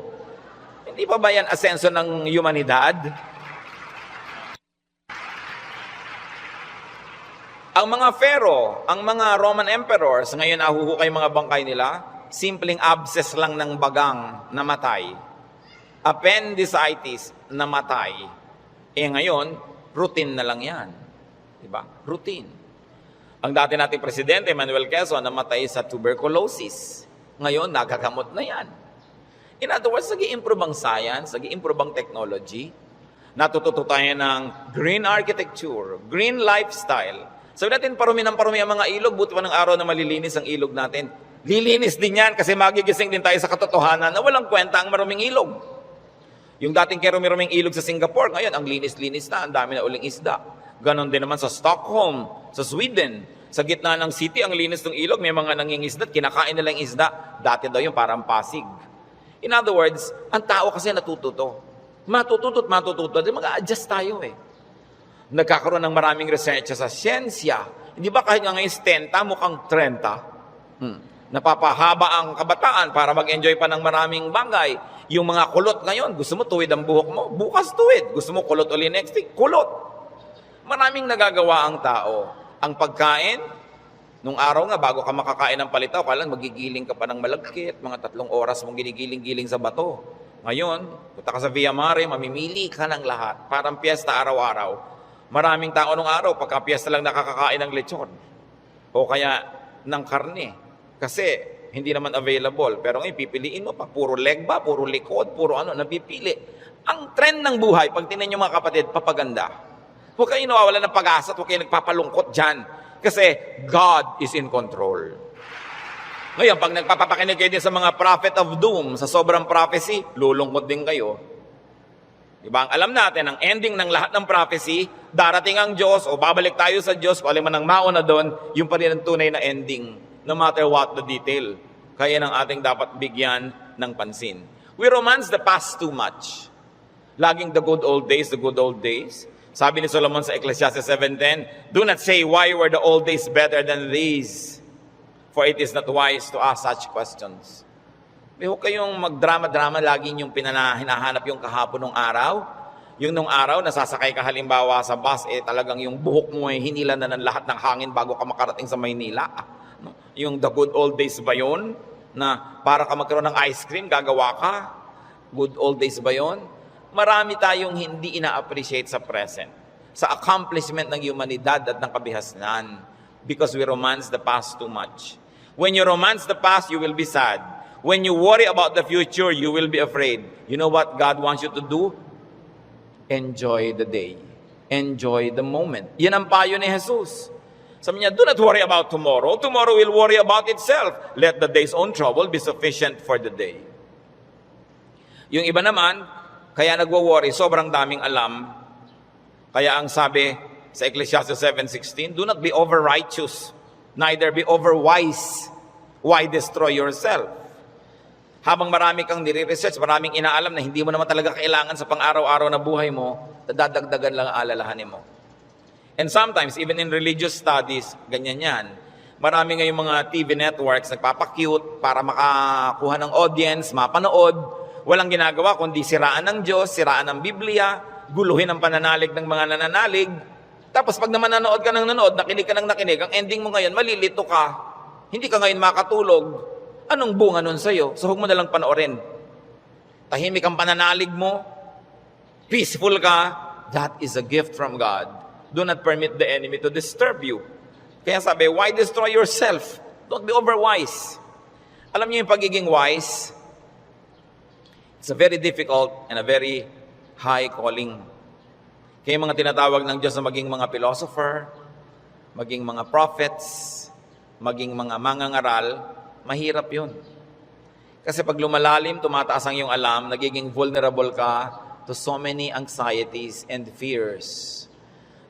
Hindi pa ba yan asenso ng humanidad? Ang mga pharaoh, ang mga Roman emperors, ngayon nahuhukay mga bangkay nila, simpleng abscess lang ng bagang namatay. Appendicitis namatay. Ngayon, routine na lang yan. Diba? Routine. Ang dati nating presidente, Manuel Quezon, namatay sa tuberculosis. Ngayon, nagagamot na yan. In other words, nag-i-improve ang science, nag-i-improve ang technology. Natututo tayo ng green architecture, green lifestyle. Sabi natin, parumi ng parumi ang mga ilog, buti pa ng araw na malilinis ang ilog natin. Lilinis din yan kasi magigising din tayo sa katotohanan na walang kwenta ang maruming ilog. Yung dating kerumi-ruming ilog sa Singapore, ngayon, ang linis-linis na, ang dami na uling isda. Ganon din naman sa Stockholm, sa Sweden. Sa gitna ng city, ang linis ng ilog, may mga nangingisda, kinakain nilang isda. Dati daw yung parang Pasig. In other words, ang tao kasi natututo. Matututo, mag-a-adjust tayo eh. Nagkakaroon ng maraming research sa siyensya. Hindi ba kahit nga ngayon 10, mukhang 30? Napapahaba ang kabataan para mag-enjoy pa ng maraming bagay. Yung mga kulot ngayon, gusto mo tuwid ang buhok mo, bukas tuwid. Gusto mo kulot uli next week, kulot. Maraming nagagawa ang tao. Ang pagkain, nung araw nga, bago ka makakain ng palitaw, kailan magigiling ka pa ng malagkit, mga 3 oras mong ginigiling-giling sa bato. Ngayon, punta ka sa Via Mare, mamimili ka ng lahat. Parang piyesta araw-araw. Maraming tao nung araw, pagka piyesta lang nakakakain ng lechon. O kaya ng karne. Kasi hindi naman available. Pero ngayon, pipiliin mo pa. Puro leg ba? Puro likod? Puro napipili. Ang trend ng buhay, pag tinan nyo mga kapatid, papaganda. Huwag kayo nawawala ng pag-asa at huwag kayo nagpapalungkot dyan. Kasi God is in control. Ngayon, pag nagpapakinig kayo din sa mga prophet of doom, sa sobrang prophecy, lulungkot din kayo. Diba? Ang alam natin, ang ending ng lahat ng prophecy, darating ang Diyos o babalik tayo sa Diyos, kung alin man ang mauna doon, yung pa rin ang tunay na ending, no matter what the detail. Kaya ng ating dapat bigyan ng pansin. We romance the past too much. Laging the good old days, the good old days. Sabi ni Solomon sa Ecclesiastes 7:10, do not say, why were the old days better than these? For it is not wise to ask such questions. Huwag kayong magdrama-drama, lagi yung hinahanap yung kahapon ng araw. Yung nung araw, nasasakay ka halimbawa sa bus, talagang yung buhok mo hinila na ng lahat ng hangin bago ka makarating sa Maynila. Yung the good old days ba yun? Na para ka magkaroon ng ice cream, gagawa ka? Good old days ba yun? Marami tayong hindi ina-appreciate sa present, sa accomplishment ng humanidad at ng kabihasnan, because we romance the past too much. When you romance the past, you will be sad. When you worry about the future, you will be afraid. You know what God wants you to do? Enjoy the day. Enjoy the moment. Yan ang payo ni Jesus. Sabi niya, do not worry about tomorrow. Tomorrow will worry about itself. Let the day's own trouble be sufficient for the day. Yung iba naman, kaya nagwo-worry, sobrang daming alam. Kaya ang sabi sa Ecclesiastes 7:16, do not be over-righteous, neither be over-wise. Why destroy yourself? Habang marami kang nire-research, maraming inaalam na hindi mo naman talaga kailangan sa pang-araw-araw na buhay mo, dadagdagan lang ang alalahanin mo. And sometimes, even in religious studies, ganyan yan. Marami ngayong mga TV networks nagpapakute para makakuha ng audience, mapanood. Walang ginagawa kundi siraan ng Diyos, siraan ng Biblia, guluhin ang pananalig ng mga nananalig. Tapos pag naman nanood ka ng nanood, nakinig ka ng nakinig, ang ending mo ngayon, malilito ka. Hindi ka ngayon makatulog. Anong bunga nun sa'yo? So huwag mo nalang panoorin. Tahimik ang pananalig mo, peaceful ka, that is a gift from God. Do not permit the enemy to disturb you. Kaya sabi, why destroy yourself? Don't be overwise. Alam niyo yung pagiging wise, it's a very difficult and a very high calling. Kaya mga tinatawag ng Diyos na maging mga philosopher, maging mga prophets, maging mga mangangaral, mahirap yun. Kasi pag lumalalim, tumataas ang iyong alam, nagiging vulnerable ka to so many anxieties and fears.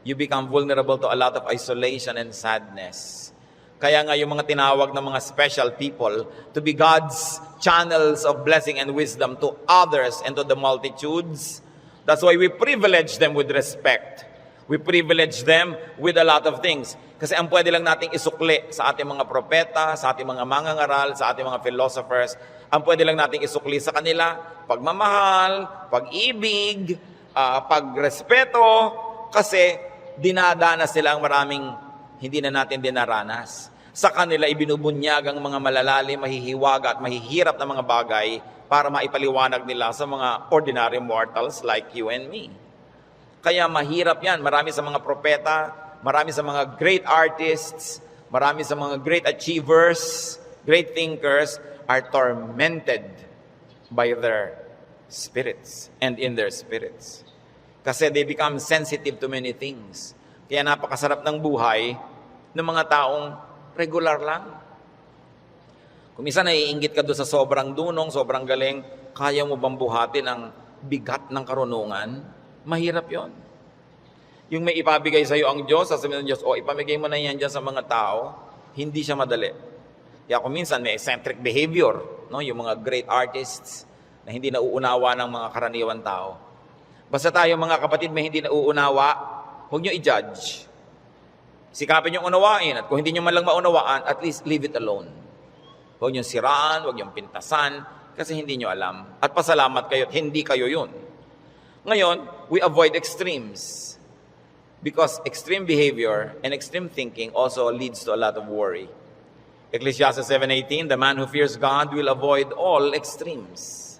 You become vulnerable to a lot of isolation and sadness. Kaya nga yung mga tinawag ng mga special people to be God's channels of blessing and wisdom to others and to the multitudes. That's why we privilege them with respect. We privilege them with a lot of things. Kasi ang pwede lang nating isukli sa ating mga propeta, sa ating mga mangangaral, sa ating mga philosophers, ang pwede lang nating isukli sa kanila, pagmamahal, pag-ibig, pagrespeto, kasi dinadanas nila ang maraming hindi na natin dinaranas. Sa kanila ibinubunyag ang mga malalalim, mahihiwaga at mahihirap na mga bagay para maipaliwanag nila sa mga ordinary mortals like you and me. Kaya mahirap yan. Marami sa mga propeta, marami sa mga great artists, marami sa mga great achievers, great thinkers are tormented by their spirits and in their spirits. Kasi they become sensitive to many things. Kaya napakasarap ng buhay ng mga taong regular lang. Kung minsan naiinggit ka doon sa sobrang dunong, sobrang galing, kaya mo bang buhatin ang bigat ng karunungan? Mahirap yon. Yung may ipabigay sa iyo ang Diyos, sasabihin ng Diyos, ipamigay mo na yan dyan sa mga tao, hindi siya madali. Kaya kung minsan may eccentric behavior, no? Yung mga great artists na hindi nauunawa ng mga karaniwan tao. Basta tayo mga kapatid may hindi nauunawa, huwag nyo i-judge. Sikapin nyo unawain, at kung hindi nyo man lang maunawaan, at least leave it alone. Huwag nyo siraan, huwag nyo pintasan, kasi hindi nyo alam. At pasalamat kayo, hindi kayo yun. Ngayon, we avoid extremes. Because extreme behavior and extreme thinking also leads to a lot of worry. Ecclesiastes 7:18, the man who fears God will avoid all extremes.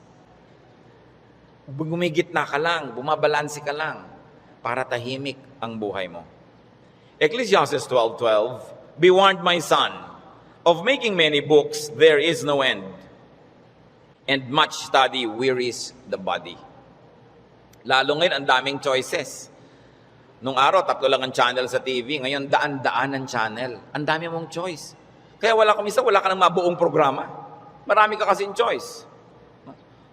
Gumigitna ka lang, bumabalansi ka lang, para tahimik ang buhay mo. Ecclesiastes 12:12, be warned, my son, of making many books there is no end, and much study wearies the body. Lalo ngayon, ang daming choices. Nung araw, 3 lang ang channel sa TV. Ngayon, daan-daan ang channel. Ang dami mong choice. Kaya wala ka ng mabuong programa. Marami ka kasing choice.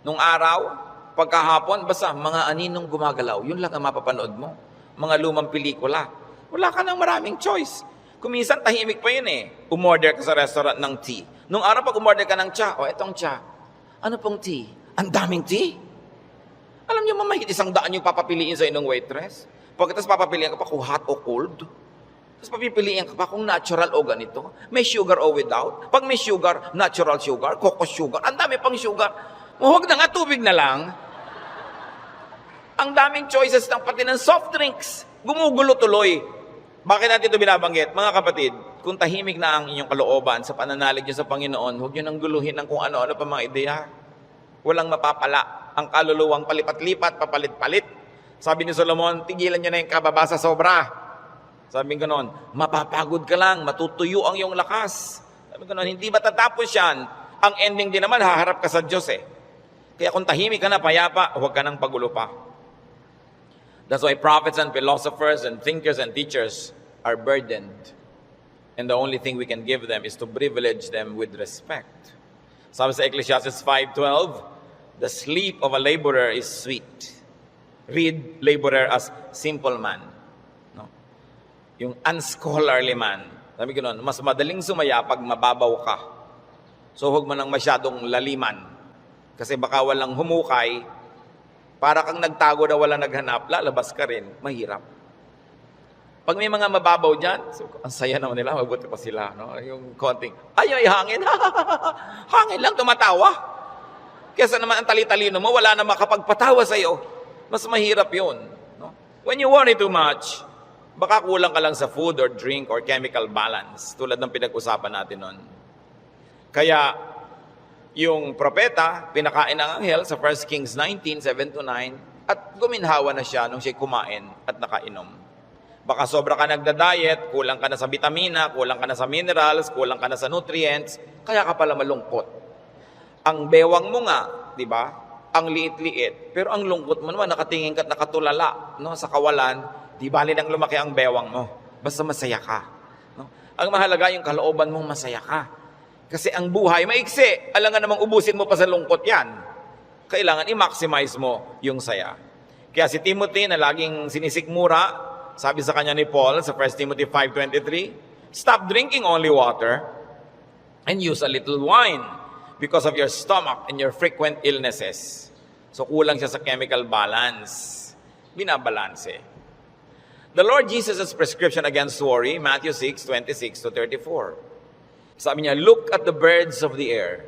Nung araw, pagkahapon, basta mga aninong gumagalaw, yun lang ang mapapanood mo. Mga lumang pelikula. Wala ka ng maraming choice. Kuminsan, tahimik pa yun eh. Umorder ka sa restaurant ng tea. Nung araw, pag umorder ka ng tsa, etong tsa. Ano pong tea? Ang daming tea. Alam niyo, mamahit 100 yung papapiliin sa inong waitress. Pagkatapos papapiliin ka pa kung hot o cold. Tapos papipiliin ka pa kung natural o ganito. May sugar o without. Pag may sugar, natural sugar, cocoa sugar. Ang dami pang sugar. Huwag na nga, tubig na lang. Ang daming choices ng pati ng soft drinks. Gumugulo tuloy. Bakit natin ito binabanggit? Mga kapatid, kung tahimik na ang inyong kalooban sa pananalig niyo sa Panginoon, huwag niyo nang guluhin ng kung ano-ano pa mga ideya. Walang mapapala. Ang kaluluwang palipat-lipat, papalit-palit. Sabi ni Solomon, tigilan niyo na yung kababasa sobra. Sabi ko noon, mapapagod ka lang, matutuyo ang iyong lakas. Sabi ko noon, hindi matatapos yan. Ang ending din naman, haharap ka sa Diyos eh. Kaya kung tahimik ka na, payapa, huwag ka nang pagulo pa. That's why prophets and philosophers and thinkers and teachers are burdened. And the only thing we can give them is to privilege them with respect. Sabi sa Ecclesiastes 5:12, the sleep of a laborer is sweet. Read laborer as simple man. No? Yung unscholarly man. Sabi ko noon, mas madaling sumaya pag mababaw ka. So huwag mo nang masyadong laliman. Kasi baka walang humukay, para kang nagtago na walang naghanap, lalabas ka rin, mahirap. Pag may mga mababaw dyan, so, ang saya naman nila, mabuti pa sila. No? Yung konting, ay hangin, hangin lang, tumatawa. Kesa naman ang tali-talino mo, wala na makapagpatawa sa'yo. Mas mahirap yun. No? When you worry too much, baka kulang ka lang sa food or drink or chemical balance, tulad ng pinag-usapan natin nun. Kaya, yung propeta, pinakain ng anghel sa 1 Kings 19, 7-9, at guminhawa na siya nung siya kumain at nakainom. Baka sobra ka nagda-diet, kulang ka na sa vitamina, kulang ka na sa minerals, kulang ka na sa nutrients, kaya ka pala malungkot. Ang bewang mo nga, di ba? Ang liit-liit, pero ang lungkot mo naman, nakatingin ka at nakatulala, no? Sa kawalan, di bali nang lumaki ang bewang mo. Basta masaya ka. No? Ang mahalaga yung kalooban mong masaya ka. Kasi ang buhay, maiksi. Alam nga namang ubusin mo pa sa lungkot yan. Kailangan i-maximize mo yung saya. Kaya si Timothy na laging sinisikmura, sabi sa kanya ni Paul sa 1 Timothy 5:23, stop drinking only water and use a little wine because of your stomach and your frequent illnesses. So kulang siya sa chemical balance. Binabalanse. The Lord Jesus' prescription against worry, Matthew 6:26-34. Sabi niya, look at the birds of the air.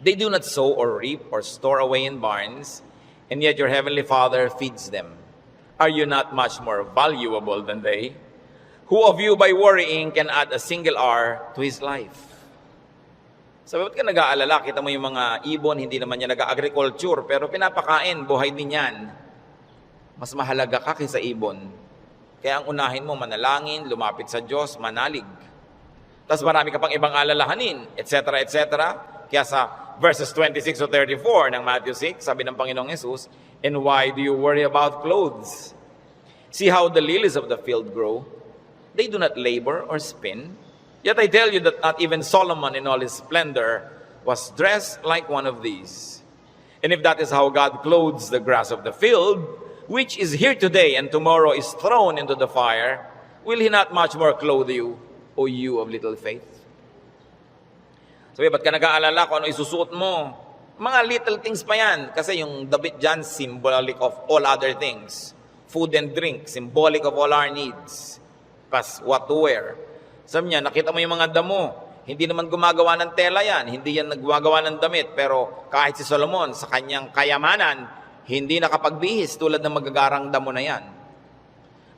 They do not sow or reap or store away in barns, and yet your heavenly Father feeds them. Are you not much more valuable than they? Who of you by worrying can add a single hour to his life? Sabi, ba't ka nag-aalala? Kita mo yung mga ibon, hindi naman yan nag-agriculture, pero pinapakain, buhay din yan. Mas mahalaga ka kaysa ibon. Kaya ang unahin mo, manalangin, lumapit sa Diyos, manalig. Tapos marami ka pang ibang alalahanin, etc., etc. Kaya sa verses 26-34 ng Matthew 6, sabi ng Panginoong Jesus, and why do you worry about clothes? See how the lilies of the field grow. They do not labor or spin. Yet I tell you that not even Solomon in all his splendor was dressed like one of these. And if that is how God clothes the grass of the field, which is here today and tomorrow is thrown into the fire, will He not much more clothe you, O you of little faith? Sabi, ba't ka nag-aalala kung ano isusuot mo? Mga little things pa yan. Kasi yung damit dyan, symbolic of all other things. Food and drink, symbolic of all our needs. Plus, what to wear. Sabi niya, nakita mo yung mga damo. Hindi naman gumagawa ng tela yan. Hindi yan naggagawa ng damit. Pero kahit si Solomon, sa kanyang kayamanan, hindi nakapagbihis tulad ng magagarang damo na yan.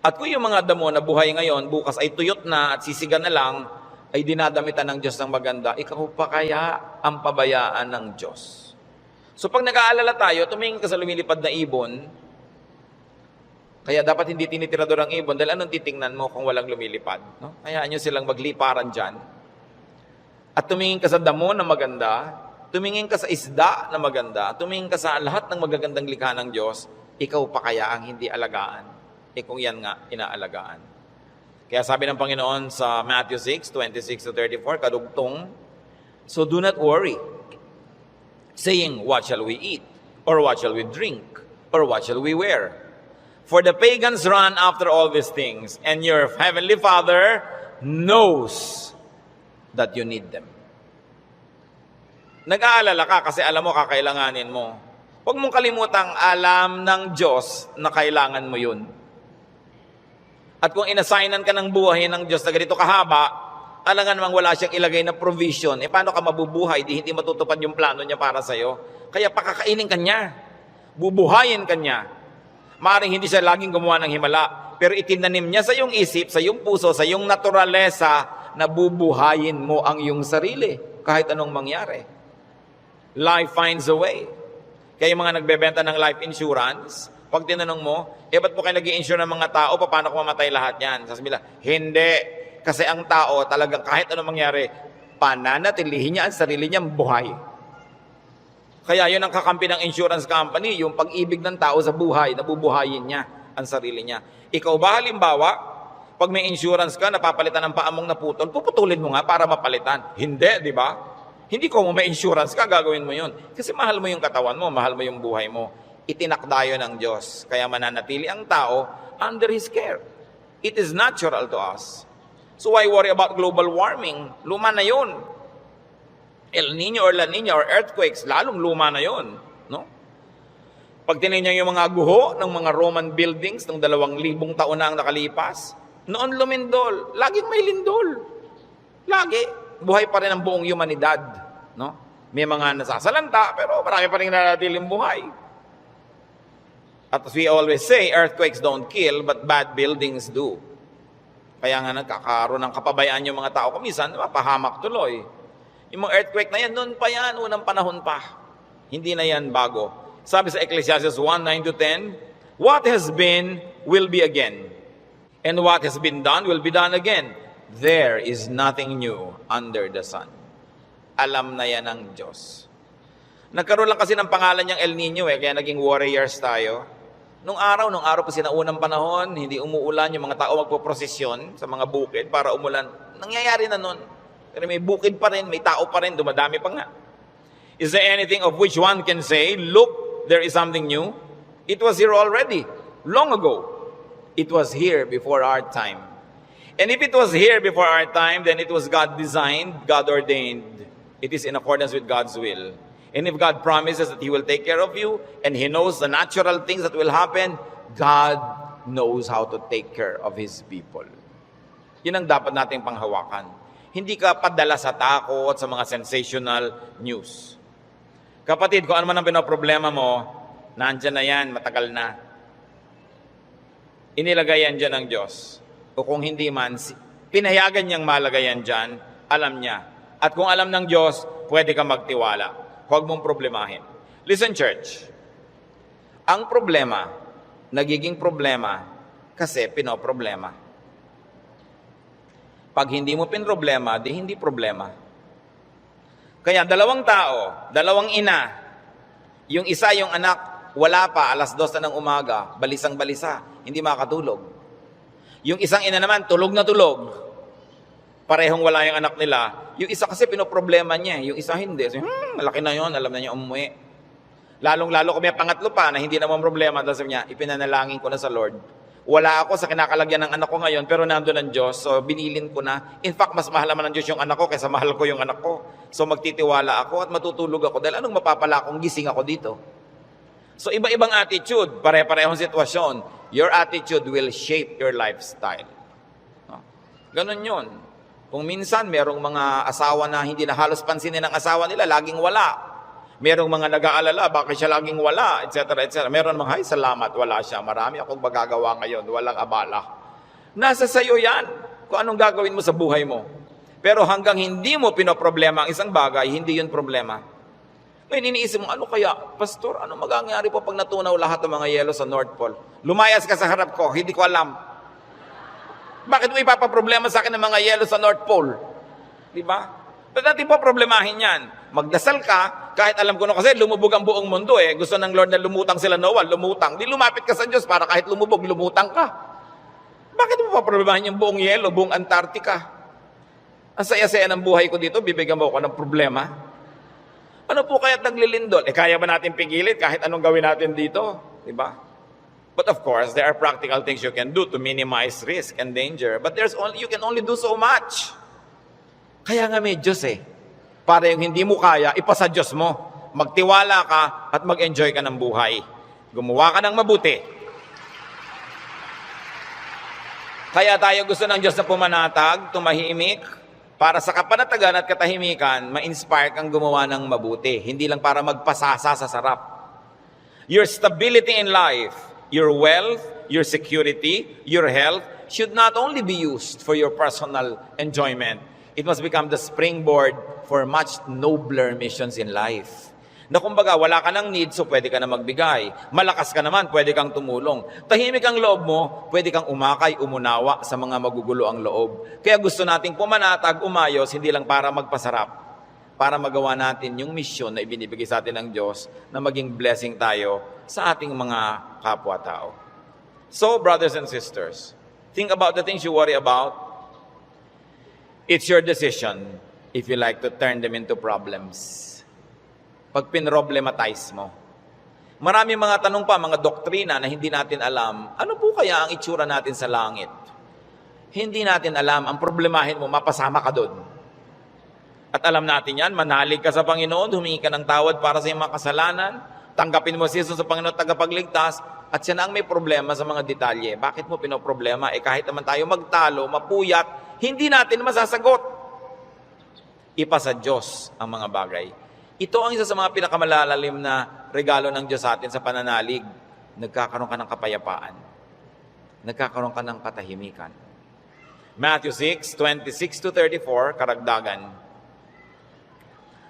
At kung yung mga damo na buhay ngayon, bukas ay tuyot na at sisigan na lang, ay dinadamitan ng Diyos ng maganda, ikaw pa kaya ang pabayaan ng Diyos? So pag nag-aalala tayo, tumingin ka sa lumilipad na ibon, kaya dapat hindi tinitirador ang ibon, dahil anong titingnan mo kung walang lumilipad? No? Hayaan nyo silang magliparan dyan. At tumingin ka sa damo na maganda, tumingin ka sa isda na maganda, tumingin ka sa lahat ng magagandang likha ng Diyos, ikaw pa kaya ang hindi alagaan? Kung yan nga, inaalagaan. Kaya sabi ng Panginoon sa Matthew 6:26-34, kadugtong, "So do not worry, saying, what shall we eat? Or what shall we drink? Or what shall we wear? For the pagans run after all these things, and your heavenly Father knows that you need them." Nag-aalala ka kasi alam mo kakailanganin mo. Huwag mong kalimutang alam ng Diyos na kailangan mo yun. At kung inassignan ka ng buhay ng Diyos na ganito kahaba, alam nga namang wala siyang ilagay na provision. Paano ka mabubuhay? Hindi matutupad yung plano niya para sa'yo. Kaya pakakainin ka niya. Bubuhayin ka niya. Maaaring hindi siya laging gumawa ng himala, pero itinanim niya sa iyong isip, sa iyong puso, sa iyong naturalesa, na bubuhayin mo ang iyong sarili kahit anong mangyari. Life finds a way. Kaya yung mga nagbebenta ng life insurance, pag tinanong mo, ba't po kayo nag-i-insure ng mga tao, paano kung mamatay lahat yan? Sasabihin nila, hindi. Kasi ang tao talagang kahit anong mangyari, pananatilihin niya ang sarili niyang buhay. Kaya yun ang kakampi ng insurance company, yung pag-ibig ng tao sa buhay, nabubuhayin niya ang sarili niya. Ikaw ba halimbawa, pag may insurance ka, napapalitan ng paa mong naputol, puputulin mo nga para mapalitan. Hindi, di ba? Hindi ko may insurance ka, gagawin mo yun. Kasi mahal mo yung katawan mo, mahal mo yung buhay mo. Itinakda yun ng Diyos. Kaya mananatili ang tao under His care. It is natural to us. So why worry about global warming? Luma na yun. El Nino or La Nina or earthquakes, lalong luma na yun. No? Pag tinignan yung mga guho ng mga Roman buildings ng 2,000 taon na ang nakalipas, noon lumindol. Laging may lindol. Lagi. Buhay pa rin ang buong humanidad. No? May mga nasasalanta, pero marami pa rin nanatiling buhay. At as we always say, earthquakes don't kill, but bad buildings do. Kaya nga nagkakaroon ng kapabayaan yung mga tao. Kumisan, mapahamak tuloy. Yung mga earthquake na yan, noon pa yan, unang panahon pa. Hindi na yan bago. Sabi sa Ecclesiastes 1:9-10, "What has been, will be again. And what has been done, will be done again. There is nothing new under the sun." Alam na yan ng Diyos. Nagkaroon lang kasi ng pangalan niyang El Nino kaya naging warriors tayo. Nung araw pa sinaunang panahon, hindi umuulan, yung mga tao magpoprosesyon sa mga bukid para umulan. Nangyayari na nun. Pero may bukid pa rin, may tao pa rin, dumadami pa nga. Is there anything of which one can say, "Look, there is something new"? It was here already, long ago. It was here before our time. And if it was here before our time, then it was God designed, God ordained. It is in accordance with God's will. And if God promises that He will take care of you, and He knows the natural things that will happen, God knows how to take care of His people. Yun ang dapat nating panghawakan. Hindi ka padala sa takot, sa mga sensational news. Kapatid, kung ano man ang pinoproblema mo, nandyan na yan, matagal na. Inilagay yan dyan ng Diyos. O kung hindi man, pinayagan niyang malagay yan dyan, alam niya. At kung alam ng Diyos, pwede ka magtiwala. Huwag mong problemahin. Listen, church. Ang problema, nagiging problema kasi pinoproblema. Pag hindi mo pinroblema, di hindi problema. Kaya 2 tao, 2 ina, yung isa yung anak, wala pa, 2:00 na ng umaga, balisang-balisa, hindi makatulog. Yung isang ina naman, tulog na tulog. Parehong wala yung anak nila. Yung isa kasi pinoproblema niya, yung isa hindi. So, malaki na yun, alam na niya umuwi. Lalong-lalo kung may pangatlo pa na hindi naman problema, sabi niya, ipinanalangin ko na sa Lord. Wala ako sa kinakalagyan ng anak ko ngayon, pero nandun ang Diyos, so binilin ko na. In fact, mas mahal naman ng Diyos yung anak ko kaysa mahal ko yung anak ko. So magtitiwala ako at matutulog ako dahil anong mapapala kung gising ako dito? So iba-ibang attitude, pare-parehong sitwasyon. Your attitude will shape your lifestyle. No? Ganon yun. Kung minsan, merong mga asawa na hindi na halos pansinin ng asawa nila, laging wala. Merong mga nag-aalala, bakit siya laging wala, etc. etc. Meron mga, salamat, wala siya. Marami akong magagawa ngayon, walang abala. Nasa sayo yan, kung anong gagawin mo sa buhay mo. Pero hanggang hindi mo pinoproblema ang isang bagay, hindi yun problema. Ngayon, iniisip mo, ano kaya? Pastor, ano magagangyari po pag natunaw lahat ng mga yelo sa North Pole? Lumayas ka sa harap ko, hindi ko alam. Bakit mo ipapaproblema sa akin ng mga yelo sa North Pole? Di ba? Ba't natin po problemahin yan? Magdasal ka, kahit alam ko na kasi lumubog ang buong mundo eh. Gusto ng Lord na lumutang sila Noah, lumutang. Di lumapit ka sa Diyos para kahit lumubog, lumutang ka. Bakit mo paproblemahin yung buong yelo, buong Antarctica? Ang saya-saya ng buhay ko dito, bibigyan mo ako ng problema? Ano po kaya't naglilindol? Kaya ba natin pigilin kahit anong gawin natin dito? Diba? But of course, there are practical things you can do to minimize risk and danger. But you can only do so much. Kaya nga may Diyos Para yung hindi mo kaya, ipasa Diyos mo. Magtiwala ka at mag-enjoy ka ng buhay. Gumawa ka ng mabuti. Kaya tayo gusto ng Diyos na pumanatag, tumahimik, para sa kapanatagan at katahimikan, ma-inspire kang gumawa ng mabuti. Hindi lang para magpasasa sa sarap. Your stability in life, your wealth, your security, your health, should not only be used for your personal enjoyment. It must become the springboard for much nobler missions in life. Na kumbaga, wala ka ng need, so pwede ka na magbigay. Malakas ka naman, pwede kang tumulong. Tahimik ang loob mo, pwede kang umakay, umunawa sa mga magugulo ang loob. Kaya gusto nating pumanatag, umayos, hindi lang para magpasarap. Para magawa natin yung misyon na ibinibigay sa atin ng Diyos na maging blessing tayo sa ating mga kapwa-tao. So, brothers and sisters, think about the things you worry about. It's your decision if you like to turn them into problems. Pag pinroblematize mo. Maraming mga tanong pa, mga doktrina na hindi natin alam. Ano po kaya ang itsura natin sa langit? Hindi natin alam. Ang problemahin mo, mapasama ka doon. At alam natin yan, manalig ka sa Panginoon, humingi ka ng tawad para sa iyong mga kasalanan, tanggapin mo si Jesus sa Panginoon tagapagligtas, at siya na ang may problema sa mga detalye. Bakit mo pinoproblema? Kahit naman tayo magtalo, mapuyat, hindi natin masasagot. Ipa sa Diyos ang mga bagay. Ito ang isa sa mga pinakamalalalim na regalo ng Diyos sa atin sa pananalig. Nagkakaroon ka ng kapayapaan. Nagkakaroon ka ng katahimikan. Matthew 6:26-34, karagdagan.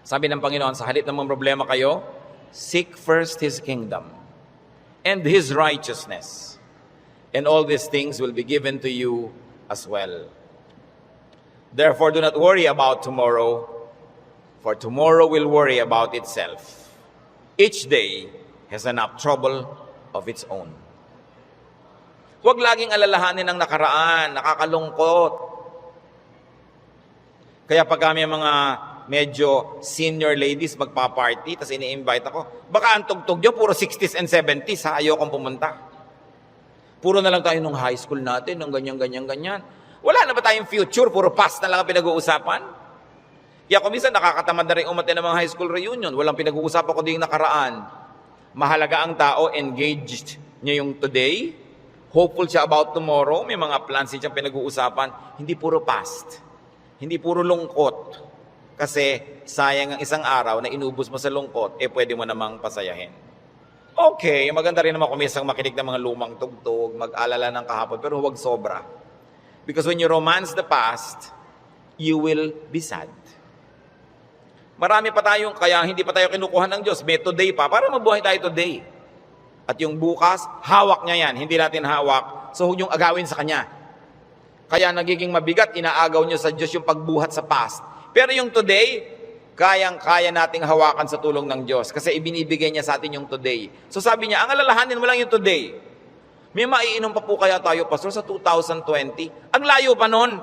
Sabi ng Panginoon, sa halip ng mga problema kayo, seek first His kingdom and His righteousness, and all these things will be given to you as well. Therefore, do not worry about tomorrow, for tomorrow will worry about itself. Each day has enough trouble of its own. Huwag laging alalahanin ang nakaraan, nakakalungkot. Kaya pag kami mga medyo senior ladies magpa-party, tapos ini-invite ako, baka ang tugtog nyo, puro 60s and 70s, ayokong pumunta. Puro na lang tayo nung high school natin, nung ganyan. Wala na ba tayong future? Puro past na lang ang pinag-uusapan? Kaya kung minsan nakakatamad na rin umaten ng mga high school reunion, walang pinag-uusapan ko din nakaraan. Mahalaga ang tao, engaged niya yung today, hopeful siya about tomorrow, may mga plans siyang pinag-uusapan, hindi puro past, hindi puro lungkot. Kasi sayang ang isang araw na inubos mo sa lungkot, pwede mo namang pasayahin. Okay, maganda rin naman kung minsan makinig ng mga lumang tugtog, mag-alala ng kahapon, pero huwag sobra. Because when you romance the past, you will be sad. Marami pa tayong, kaya hindi pa tayo kinukuha ng Diyos. May today pa, para mabuhay tayo today. At yung bukas, hawak niya yan. Hindi natin hawak. So, huwag yung agawin sa Kanya. Kaya nagiging mabigat, inaagaw niyo sa Diyos yung pagbuhat sa past. Pero yung today, kayang-kaya nating hawakan sa tulong ng Diyos. Kasi ibinibigay niya sa atin yung today. So sabi niya, ang alalahanin mo lang yung today. May maiinom pa po kaya tayo, Pastor, sa 2020? Ang layo pa nun.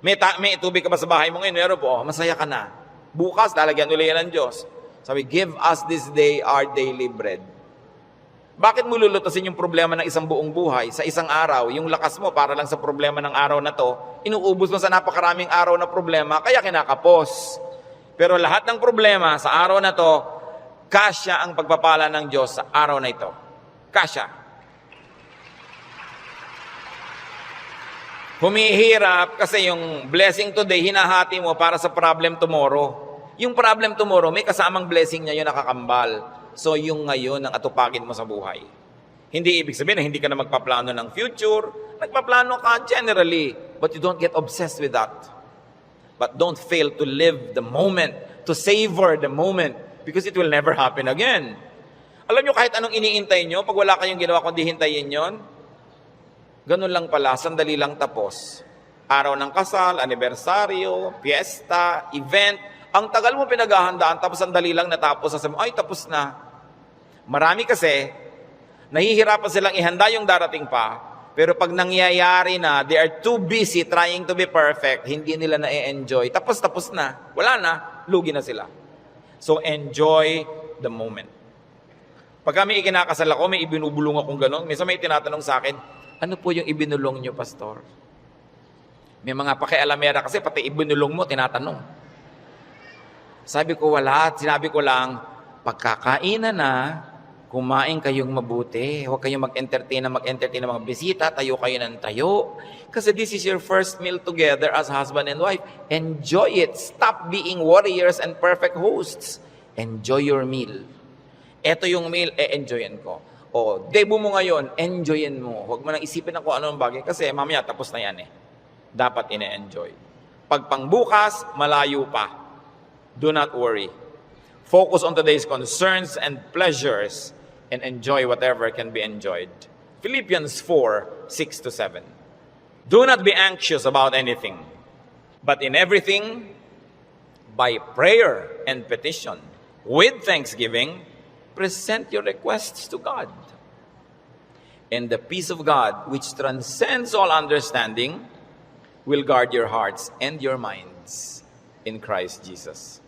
May tubig ka ba sa bahay mo ngayon? Meron po, masaya ka na. Bukas, lalagyan ulit yan ng Diyos. Sabi, give us this day our daily bread. Bakit mo lulutasin yung problema ng isang buong buhay sa isang araw? Yung lakas mo para lang sa problema ng araw na to, inuubos mo sa napakaraming araw na problema, kaya kinakapos. Pero lahat ng problema sa araw na to, kasya ang pagpapala ng Diyos sa araw na ito. Kasya. Humihirap kasi yung blessing today, hinahati mo para sa problem tomorrow. Yung problem tomorrow, may kasamang blessing niya yun nakakambal. So yung ngayon ang atupagin mo sa buhay. Hindi ibig sabihin na hindi ka na magpaplano ng future. Nagpaplano ka generally, but you don't get obsessed with that. But don't fail to live the moment, to savor the moment, because it will never happen again. Alam nyo, kahit anong iniintay nyo, pag wala kayong ginawa kundi hintayin yon, ganun lang pala, sandali lang tapos. Araw ng kasal, anibersaryo, fiesta, event, ang tagal mo pinaghahandaan, tapos sandali lang natapos, sasabi mo, ay tapos na. Marami kasi, nahihirapan silang ihanda yung darating pa, Pero pag nangyayari na, they are too busy trying to be perfect, hindi nila na-enjoy. Tapos na. Wala na, lugi na sila. So enjoy the moment. Pag kami ikinakasal ako, may ibinubulong akong gano'n. Minsan may tinatanong sa akin, ano po yung ibinulong nyo, Pastor? May mga pakialamera kasi pati ibinulong mo, tinatanong. Sabi ko, wala. Sinabi ko lang, pagkakainan na, kumain kayong mabuti. Huwag kayong mag-entertain ng mga bisita. Tayo kayo ng tayo. Kasi this is your first meal together as husband and wife. Enjoy it. Stop being warriors and perfect hosts. Enjoy your meal. Ito yung meal, enjoyin ko. O, debut mo ngayon, enjoyin mo. Huwag mo nang isipin na kung anong bagay. Kasi mamaya, tapos na yan eh. Dapat ine-enjoy. Pag pangbukas, malayo pa. Do not worry. Focus on today's concerns and pleasures and enjoy whatever can be enjoyed. Philippians 4:6-7. Do not be anxious about anything, but in everything, by prayer and petition, with thanksgiving, present your requests to God. And the peace of God, which transcends all understanding, will guard your hearts and your minds in Christ Jesus.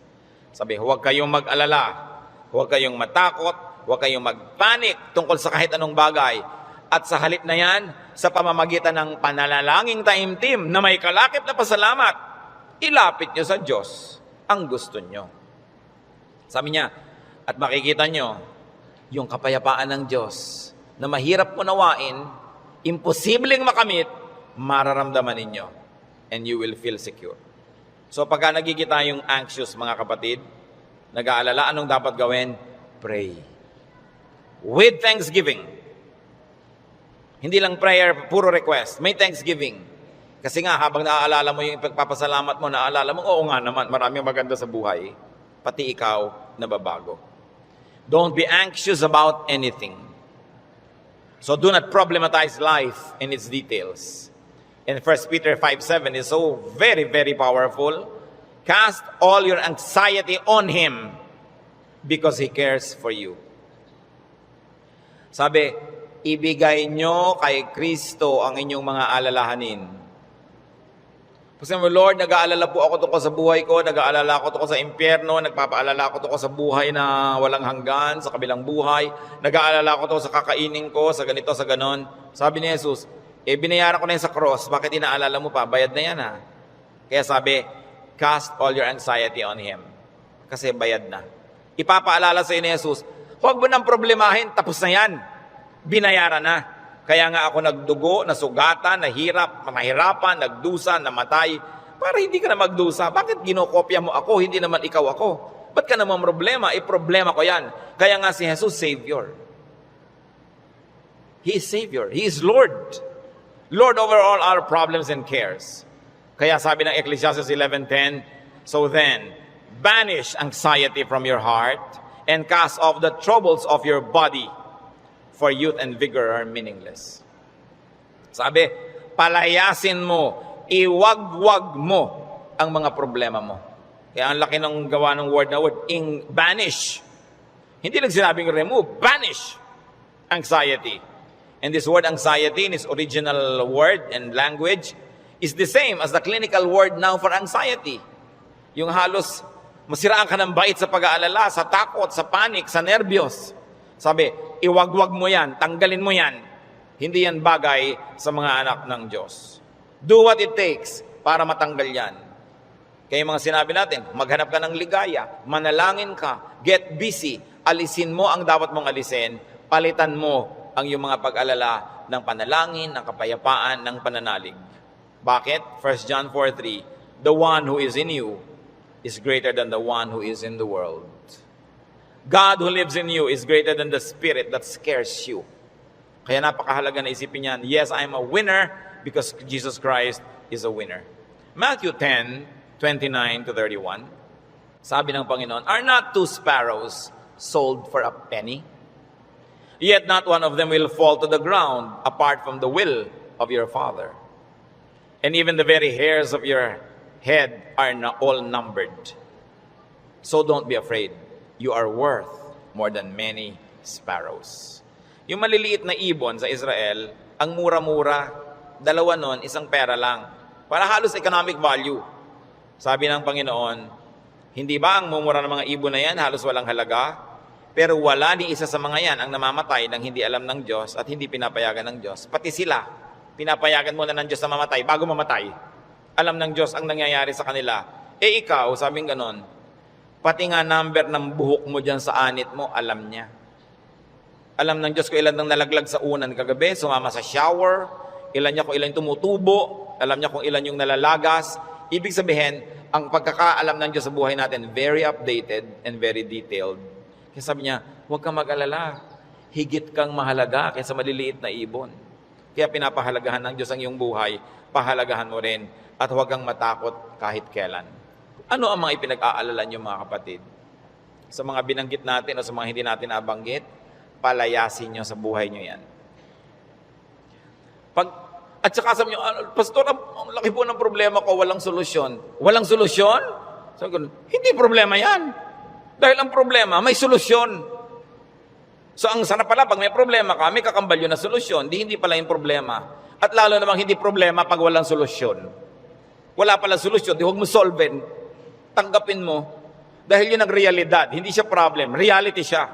Sabi, huwag kayong mag-alala, huwag kayong matakot, huwag kayong mag-panic tungkol sa kahit anong bagay. At sa halip na yan, sa pamamagitan ng panalangin taimtim na may kalakip na pasalamat, ilapit nyo sa Diyos ang gusto nyo. Sabi niya, at makikita nyo, yung kapayapaan ng Diyos na mahirap unawain, imposibleng makamit, mararamdaman ninyo, and you will feel secure. So pagka nagkikita yung anxious, mga kapatid, nag-aalala, anong dapat gawin? Pray. With thanksgiving. Hindi lang prayer, puro request. May thanksgiving. Kasi nga, habang naaalala mo yung pagpapasalamat mo, naaalala mo, oo nga naman, maraming maganda sa buhay. Pati ikaw, nababago. Don't be anxious about anything. So do not problematize life in its details. And 1 Peter 5:7 is so very, very powerful. Cast all your anxiety on Him because He cares for you. Sabi, ibigay nyo kay Kristo ang inyong mga alalahanin. Kasi Lord, nag-aalala po ako tungkol sa buhay ko, nag-aalala ako tungkol sa impyerno, nagpapaalala ako tungkol sa buhay na walang hanggan, sa kabilang buhay, nag-aalala ako tungkol sa kakainin ko, sa ganito, sa ganon. Sabi ni Jesus, binayaran ko na yun sa cross, bakit inaalala mo pa? Bayad na yan ha. Kaya sabi, cast all your anxiety on Him. Kasi bayad na. Ipapaalala sa iyo ni Jesus, huwag mo nang problemahin, tapos na yan. Binayaran na. Kaya nga ako nagdugo, nasugatan, nahirapan, nagdusa, namatay, para hindi ka na magdusa. Bakit ginokopya mo ako, hindi naman ikaw ako? Ba't ka naman problema? Problema ko yan. Kaya nga si Jesus, Savior. He is Savior. He is Lord. Lord over all our problems and cares. Kaya sabi ng Ecclesiastes 11:10, so then, banish anxiety from your heart and cast off the troubles of your body, for youth and vigor are meaningless. Sabi, palayasin mo, iwagwag mo ang mga problema mo. Kaya ang laki ng gawa ng word na word, banish. Hindi lang sinabing remove, banish anxiety. And this word anxiety in its original word and language is the same as the clinical word now for anxiety. Yung halos masiraan ka ng bait sa pag-aalala, sa takot, sa panic, sa nervyos. Sabi, iwagwag mo yan, tanggalin mo yan. Hindi yan bagay sa mga anak ng Diyos. Do what it takes para matanggal yan. Kaya mga sinabi natin, maghanap ka ng ligaya, manalangin ka, get busy, alisin mo ang dapat mong alisin, palitan mo ang iyong mga pag-alala ng panalangin, ng kapayapaan, ng pananalig. Bakit? 1 John 4:3, the one who is in you is greater than the one who is in the world. God who lives in you is greater than the spirit that scares you. Kaya napakahalaga na isipin yan, yes, I am a winner because Jesus Christ is a winner. Matthew 10:29-31, sabi ng Panginoon, are not 2 sparrows sold for a penny? Yet not one of them will fall to the ground apart from the will of your Father. And even the very hairs of your head are all numbered. So don't be afraid. You are worth more than many sparrows. Yung maliliit na ibon sa Israel, Ang mura-mura, dalawa nun, isang pera lang. Para halos economic value. Sabi ng Panginoon, hindi ba ang mumura ng mga ibon na yan halos walang halaga? Pero wala ni isa sa mga yan ang namamatay nang hindi alam ng Diyos at hindi pinapayagan ng Diyos. Pati sila, pinapayagan muna ng Diyos na mamatay bago mamatay. Alam ng Diyos ang nangyayari sa kanila. Ikaw, sabing ganon, pati nga number ng buhok mo dyan sa anit mo, alam niya. Alam ng Diyos kung ilan nang nalaglag sa unan kagabi, sumama sa shower, ilan niya kung ilan tumutubo, alam niya kung ilan yung nalalagas. Ibig sabihin, ang pagkakaalam ng Diyos sa buhay natin, very updated and very detailed. Kaya sabi niya, huwag kang mag-alala. Higit kang mahalaga kaysa maliliit na ibon. Kaya pinapahalagahan ng Diyos ang iyong buhay, pahalagahan mo rin at huwag kang matakot kahit kailan. Ano ang mga ipinag-aalala niyo mga kapatid? Sa mga binanggit natin o sa mga hindi natin nabanggit, palayasin niyo sa buhay niyo yan. At saka sabi niyo, Pastor, ang laki po ng problema ko, walang solusyon. Walang solusyon? Sabi ko, hindi problema yan. Dahil ang problema, may solusyon. So ang sana pala, pag may problema ka, may kakambal yun na solusyon. Hindi pala yung problema. At lalo namang hindi problema pag walang solusyon. Wala pala solusyon, di huwag mo solven. Tanggapin mo. Dahil yun ang realidad. Hindi siya problem. Reality siya.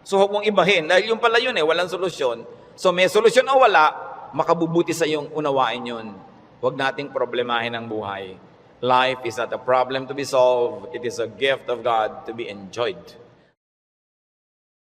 So huwag mong ibahin. Dahil yun pala yun walang solusyon. So may solusyon o wala, makabubuti sa iyong unawain yun. Huwag nating problemahin ang buhay. Life is not a problem to be solved. It is a gift of God to be enjoyed.